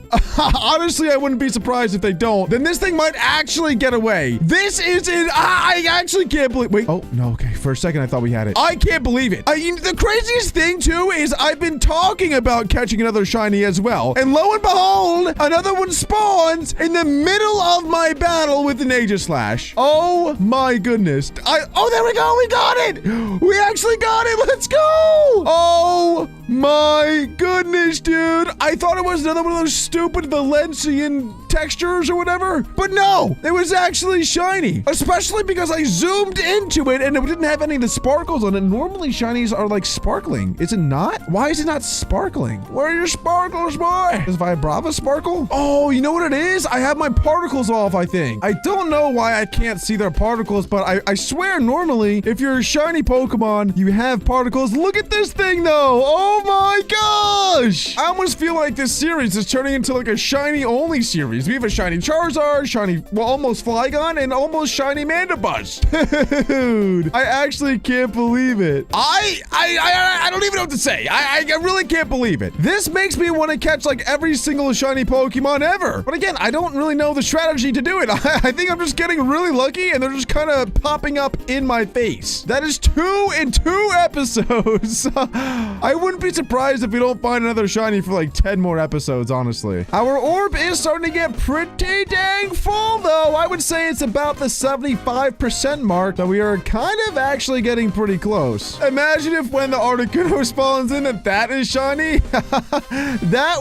honestly, I wouldn't be surprised if they don't, then this thing might actually get away. This is it. I actually can't believe. Wait. Oh, no. Okay. For a second, I thought we had it. I can't believe it. The craziest thing, too, is I've been talking about catching another shiny as well. And lo and behold, another one spawns in the middle of my battle with an Aegislash. Oh, my goodness. Oh, there we go. We got it. We actually got it. Let's go. Oh, my goodness, dude. I thought it was another one of those stupid Valencian textures or whatever. But no, it was actually shiny. Especially because I zoomed into it and it didn't have any of the sparkles on it. Normally, shinies are like sparkling. Is it not? Why is it not sparkling? Where are your sparkles, boy? Does Vibrava sparkle? Oh, you know what it is? I have my particles off, I think. I don't know why I can't see their particles, but I swear normally, if you're a shiny Pokemon, you have particles. Look at this thing, though. Oh my gosh. I almost feel like this series is turning into like a shiny only series. We have a shiny Charizard, shiny, well, almost Flygon, and almost shiny Mandibuzz. Dude, I actually can't believe it. I don't even know what to say. I really can't believe it. This makes me want to catch like every single shiny Pokemon ever. But again, I don't really know the strategy to do it. I think I'm just getting really lucky and they're just kind of popping up in my face. That is 2 in 2 episodes. I wouldn't be surprised if we don't find another shiny for like 10 more episodes, honestly. Our orb is starting to get pretty dang full, though. I would say it's about the 75% mark, so we are kind of actually getting pretty close. Imagine if when the Articuno spawns in, if that is shiny. that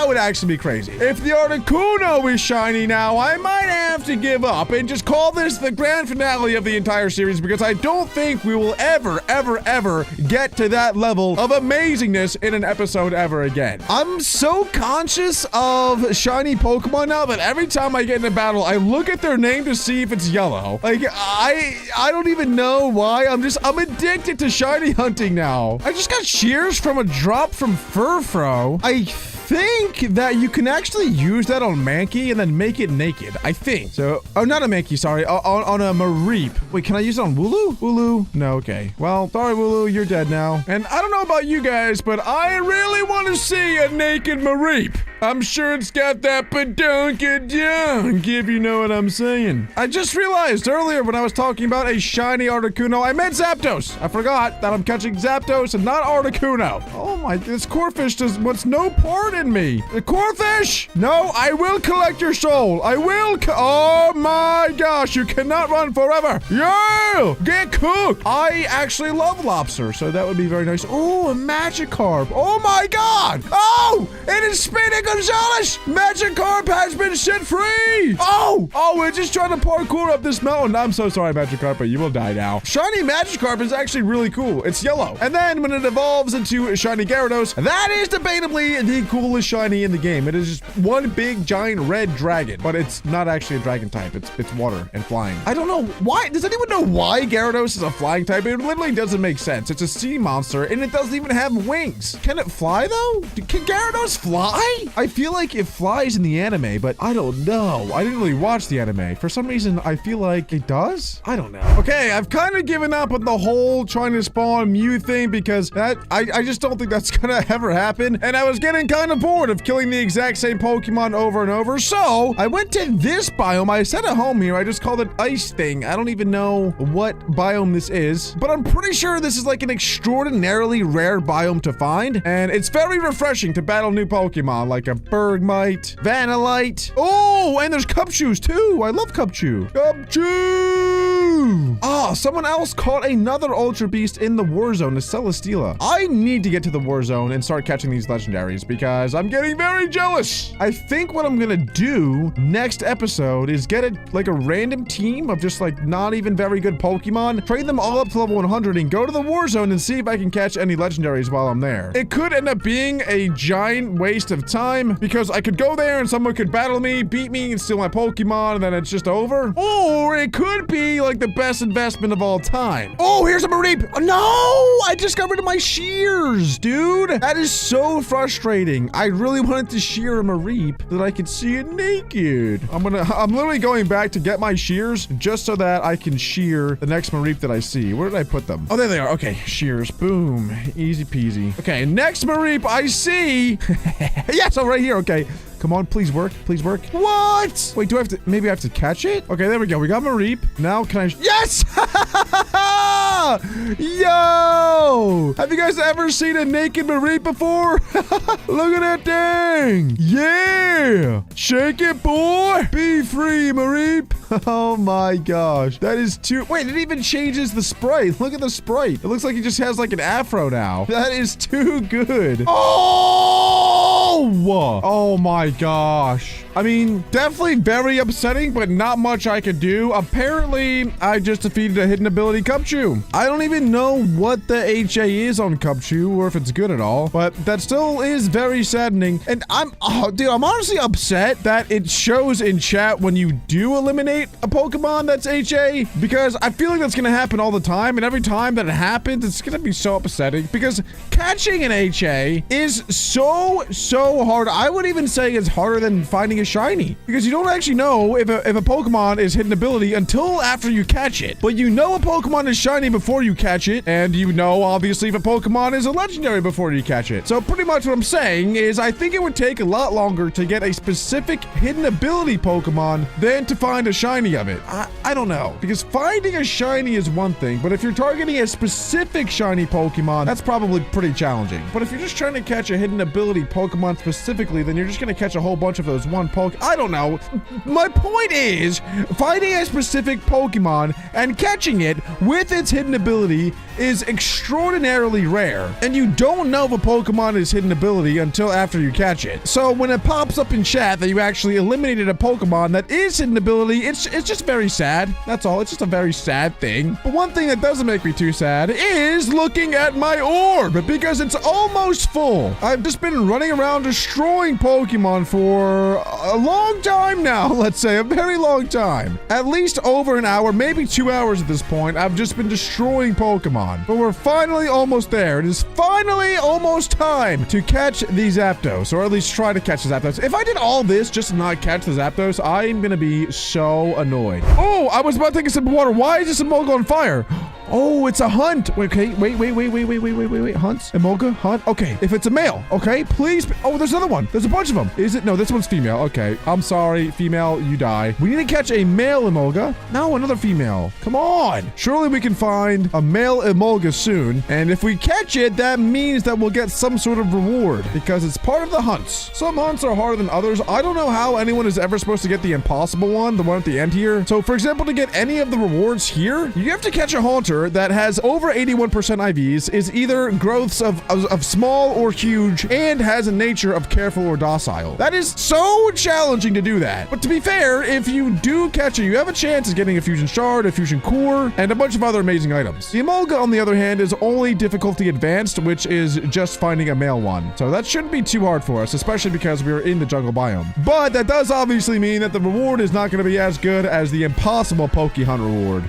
would actually be crazy. If the Articuno is shiny now, I might have to give up and just call this the grand finale of the entire series, because I don't think we will ever get to that level of amazingness in an episode ever again. I'm so conscious of shiny Pokemon now that every time I get in a battle, I look at their name to see if it's yellow. Like, I don't even know why. I'm addicted to shiny hunting now. I just got shears from a drop from Furfro. I think that you can actually use that on Mankey and then make it naked. I think. So, oh, not a Mankey, sorry. On a Mareep. Wait, can I use it on Wooloo? Wooloo? No, okay. Well, sorry, Wooloo, you're dead now. And I don't know about you guys, but I really want to see a naked Mareep. I'm sure it's got that badonkadonk, if you know what I'm saying. I just realized earlier when I was talking about a shiny Articuno, I meant Zapdos. I forgot that I'm catching Zapdos and not Articuno. Oh my, this Corphish wants no part in me. The Corphish! No, I will collect your soul. I will oh my gosh, you cannot run forever. Yeah! Get cooked. I actually love lobster, so that would be very nice. Oh, a Magikarp. Oh my god! Oh! It is spinning Gonzalez! Magikarp has been set free! Oh! Oh, we're just trying to parkour up this mountain. I'm so sorry, Magikarp, but you will die now. Shiny Magikarp is actually really cool. It's yellow. And then when it evolves into shiny Gyarados, that is debatably the coolest shiny in the game. It is just one big giant red dragon, but it's not actually a dragon type. It's water and flying. I don't know why. Does anyone know why Gyarados is a flying type? It literally doesn't make sense. It's a sea monster and it doesn't even have wings. Can it fly though? Can Gyarados fly? I feel like it flies in the anime, but I don't know. I didn't really watch the anime. For some reason, I feel like it does. I don't know. Okay, I've kind of given up on the whole trying to spawn Mew thing because I just don't think that's gonna ever happen. And I was getting kind of bored of killing the exact same Pokemon over and over. So I went to this biome. I said at home here, I just called it Ice Thing. I don't even know what biome this is, but I'm pretty sure this is like an extraordinarily rare biome to find. And it's very refreshing to battle new Pokemon like a Bergmite, Vanillite. Oh, and there's Cupchews too. I love Cupchew. Cupchew! Ah, someone else caught another Ultra Beast in the War Zone, a Celesteela. I need to get to the War Zone and start catching these legendaries because I'm getting very jealous. I think what I'm gonna do next episode is get like a random team of just like not even very good Pokemon, train them all up to level 100 and go to the War Zone and see if I can catch any legendaries while I'm there. It could end up being a giant waste of time because I could go there and someone could battle me, beat me, and steal my Pokemon, and then it's just over. Or it could be like the best investment of all time. Oh, here's a Mareep. Oh, no, I just got rid of my shears, dude. That is so frustrating. I really wanted to shear a Mareep that I could see it naked. I'm literally going back to get my shears just so that I can shear the next Mareep that I see. Where did I put them? Oh, there they are. Okay, shears. Boom. Easy peasy. Okay, next Mareep I see. Yes, oh, right here. Okay. Come on, please work. Please work. What? Wait, do I have to? Maybe I have to catch it? Okay, there we go. We got Mareep. Now can I? Yes! Yo! Have you guys ever seen a naked Mareep before? Look at that thing. Yeah! Shake it, boy. Be free, Mareep. Oh my gosh. That is too... Wait, it even changes the sprite. Look at the sprite. It looks like he just has like an afro now. That is too good. Oh! Oh my gosh. I mean, definitely very upsetting, but not much I could do. Apparently, I just defeated a hidden ability Cubchoo. I don't even know what the HA is on Cubchoo or if it's good at all, but that still is very saddening. And I'm honestly upset that it shows in chat when you do eliminate a Pokemon that's HA, because I feel like that's going to happen all the time. And every time that it happens, it's going to be so upsetting because catching an HA is so hard. I would even say it's harder than finding a shiny, because you don't actually know if a Pokemon is hidden ability until after you catch it. But you know a Pokemon is shiny before you catch it, and you know obviously if a Pokemon is a legendary before you catch it. So pretty much what I'm saying is I think it would take a lot longer to get a specific hidden ability Pokemon than to find a shiny of it. I don't know, because finding a shiny is one thing, but if you're targeting a specific shiny Pokemon, that's probably pretty challenging. But if you're just trying to catch a hidden ability Pokemon specifically, then you're just going to catch a whole bunch of those one I don't know. My point is, finding a specific Pokemon and catching it with its hidden ability is extraordinarily rare. And you don't know if a Pokemon is hidden ability until after you catch it. So when it pops up in chat that you actually eliminated a Pokemon that is hidden ability, it's just very sad. That's all. It's just a very sad thing. But one thing that doesn't make me too sad is looking at my orb, because it's almost full. I've just been running around destroying Pokemon for a long time now, let's say a very long time. At least over an hour, maybe 2 hours at this point. I've just been destroying Pokemon. But we're finally almost there. It is finally almost time to catch the Zapdos, or at least try to catch the Zapdos. If I did all this just to not catch the Zapdos, I am gonna be so annoyed. Oh, I was about to take a sip of water. Why is this Emolga on fire? Oh, it's a hunt. Okay, wait. Hunts? Emolga? Hunt? Okay, if it's a male, okay, please. Oh, there's another one. There's a bunch of them. Is it? No, this one's female. Okay, I'm sorry, female, you die. We need to catch a male Emolga. No, another female. Come on. Surely we can find a male Emolga soon. And if we catch it, that means that we'll get some sort of reward, because it's part of the hunts. Some hunts are harder than others. I don't know how anyone is ever supposed to get the impossible one, the one at the end here. So, for example, to get any of the rewards here, you have to catch a haunter that has over 81% IVs, is either growths of small or huge, and has a nature of careful or docile. That is so challenging to do that. But to be fair, if you do catch it, you have a chance of getting a fusion shard, a fusion core, and a bunch of other amazing items. The Emolga, on the other hand, is only difficulty advanced, which is just finding a male one. So that shouldn't be too hard for us, especially because we're in the jungle biome. But that does obviously mean that the reward is not going to be as good as the impossible Poke Hunt reward.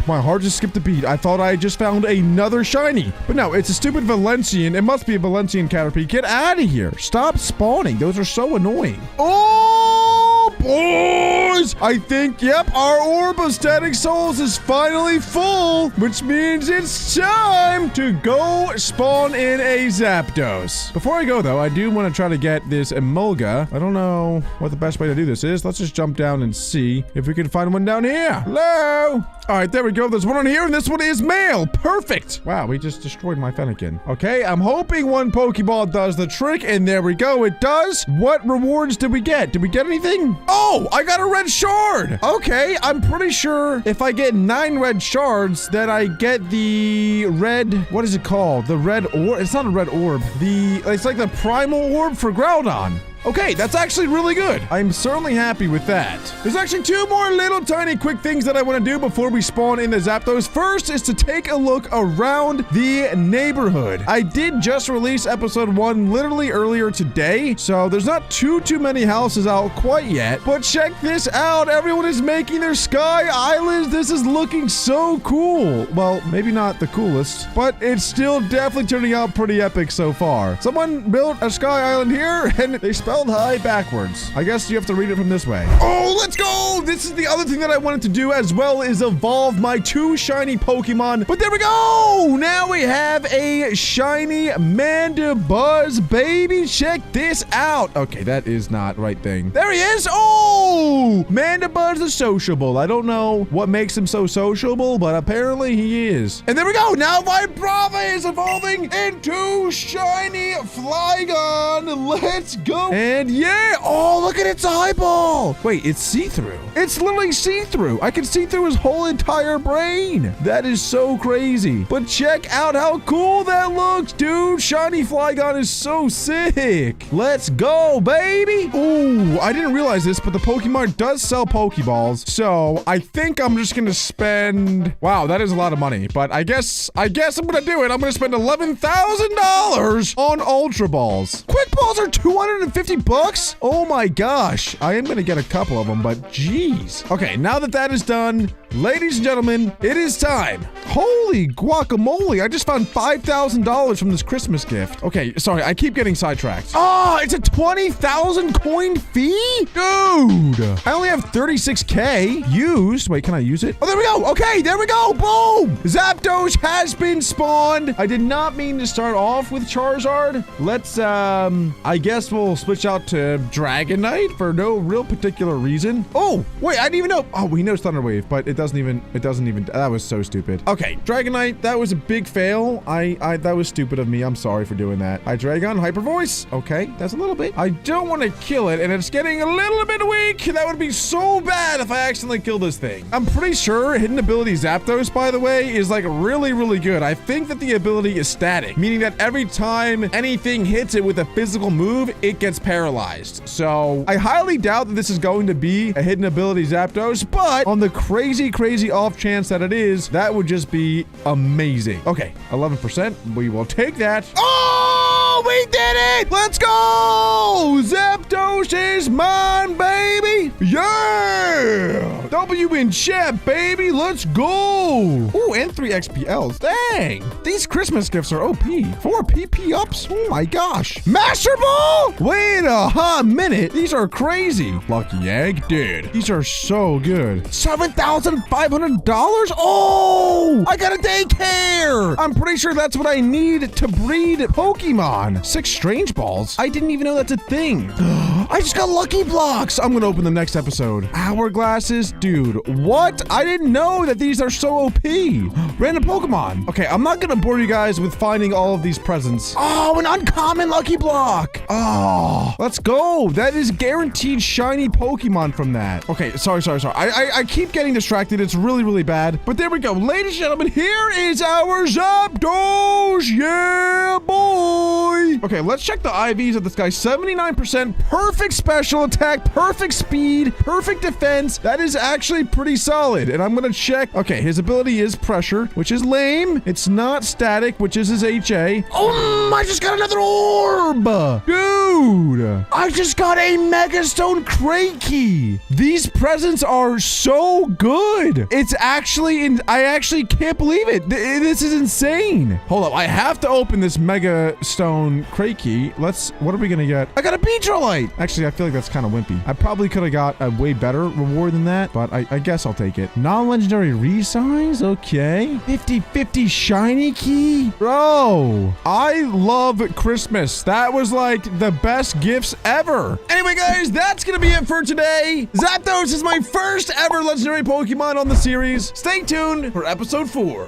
My heart just skipped a beat. I thought I just found another shiny. But no, it's a stupid Valencian. It must be a Valencian Caterpie. Get out of here. Stop spawning. Those are so annoying. Oh, boys! I think, yep, our orb of static souls is finally full, which means it's time to go spawn in a Zapdos. Before I go, though, I do want to try to get this Emolga. I don't know what the best way to do this is. Let's just jump down and see if we can find one down here. Hello? All right, there we go. There's one on here, and this one is male. Perfect. Wow, we just destroyed my Fennekin. Okay, I'm hoping one Pokeball does the trick, and there we go. It does. What rewards did we get? Did we get anything? Oh, I got a red shard. Okay, I'm pretty sure if I get 9 red shards, that I get the red, what is it called? The red orb? It's not a red orb. It's like the primal orb for Groudon. Okay, that's actually really good. I'm certainly happy with that. There's actually 2 more little tiny quick things that I want to do before we spawn in the Zapdos. First is to take a look around the neighborhood. I did just release episode 1 literally earlier today, so there's not too many houses out quite yet. But check this out. Everyone is making their sky islands. This is looking so cool. Well, maybe not the coolest, but it's still definitely turning out pretty epic so far. Someone built a sky island here and they spelled high backwards. I guess you have to read it from this way. Oh, let's go. This is the other thing that I wanted to do as well, is evolve my 2 shiny Pokemon. But there we go. Now we have a shiny Mandibuzz, baby. Check this out. Okay, that is not the right thing. There he is. Oh, Mandibuzz is sociable. I don't know what makes him so sociable, but apparently he is. And there we go. Now Vibrava is evolving into shiny Flygon. Let's go. And yeah. Oh, look at its eyeball. Wait, it's see-through. It's literally see-through. I can see through his whole entire brain. That is so crazy. But check out how cool that looks, dude. Shiny Flygon is so sick. Let's go, baby. Ooh, I didn't realize this, but the Pokemart does sell Pokeballs. So I think I'm just gonna spend, wow, that is a lot of money, but I guess I'm gonna do it. I'm gonna spend $11,000 on Ultra Balls. Quick Balls are 250 bucks. Oh my gosh. I am gonna get a couple of them, but geez. Okay, now that is done, ladies and gentlemen, it is time. Holy guacamole. I just found $5,000 from this Christmas gift. Okay, sorry, I keep getting sidetracked. Oh, it's a 20,000 coin fee? Dude, I only have 36K used. Wait, can I use it? Oh, there we go. Okay, there we go. Boom. Zapdos has been spawned. I did not mean to start off with Charizard. Let's, I guess we'll switch out to Dragonite for no real particular reason. Oh, wait, I didn't even know. Oh, he knows Thunder Wave, but it doesn't even, that was so stupid. Okay, Dragonite, that was a big fail. That was stupid of me. I'm sorry for doing that. Hydreigon, Hyper Voice. Okay, that's a little bit. I don't want to kill it, and it's getting a little bit weak. That would be so bad if I accidentally kill this thing. I'm pretty sure hidden ability Zapdos, by the way, is like really, really good. I think that the ability is static, meaning that every time anything hits it with a physical move, it gets paralyzed. So I highly doubt that this is going to be a hidden ability Zapdos, but on the crazy off chance that it is, that would just be amazing. Okay, 11%. We will take that. Oh, we did it! Let's go! Zapdos is mine, baby! Yeah! W in chat, baby! Let's go! Ooh, and 3 XPLs. Dang! These Christmas gifts are OP. 4 PP ups? Oh my gosh. Master Ball? Wait a hot minute. These are crazy. Lucky Egg? Dude, these are so good. $7,500? Oh! I got a daycare! I'm pretty sure that's what I need to breed Pokemon. 6 Strange Balls? I didn't even know that's a thing. I just got Lucky Blocks. I'm gonna open them next episode. Hourglasses? Dude, what? I didn't know that these are so OP. Random Pokemon. Okay, I'm not gonna bore you guys with finding all of these presents. Oh, an uncommon Lucky Block. Oh, let's go. That is guaranteed shiny Pokemon from that. Okay, sorry. I keep getting distracted. It's really bad. But there we go. Ladies and gentlemen, here is our Zapdos. Yeah, boy. Okay, let's check the IVs of this guy. 79%, perfect special attack, perfect speed, perfect defense. That is actually pretty solid. And I'm gonna check. Okay, his ability is pressure, which is lame. It's not static, which is his HA. Oh, I just got another orb. Dude, I just got a Megastone Crate Key. These presents are so good. It's actually, I actually can't believe it. This is insane. Hold up, I have to open this Mega Stone Crate Key. What are we gonna get? I got a Beatrolite. Actually, I feel like that's kind of wimpy. I probably could have got a way better reward than that, but I guess I'll take it. Non-legendary resize? Okay. 50/50 shiny key? Bro, I love Christmas. That was like the best gifts ever. Anyway, guys, that's gonna be it for today. Zapdos is my first ever legendary Pokemon on the series. Stay tuned for episode 4.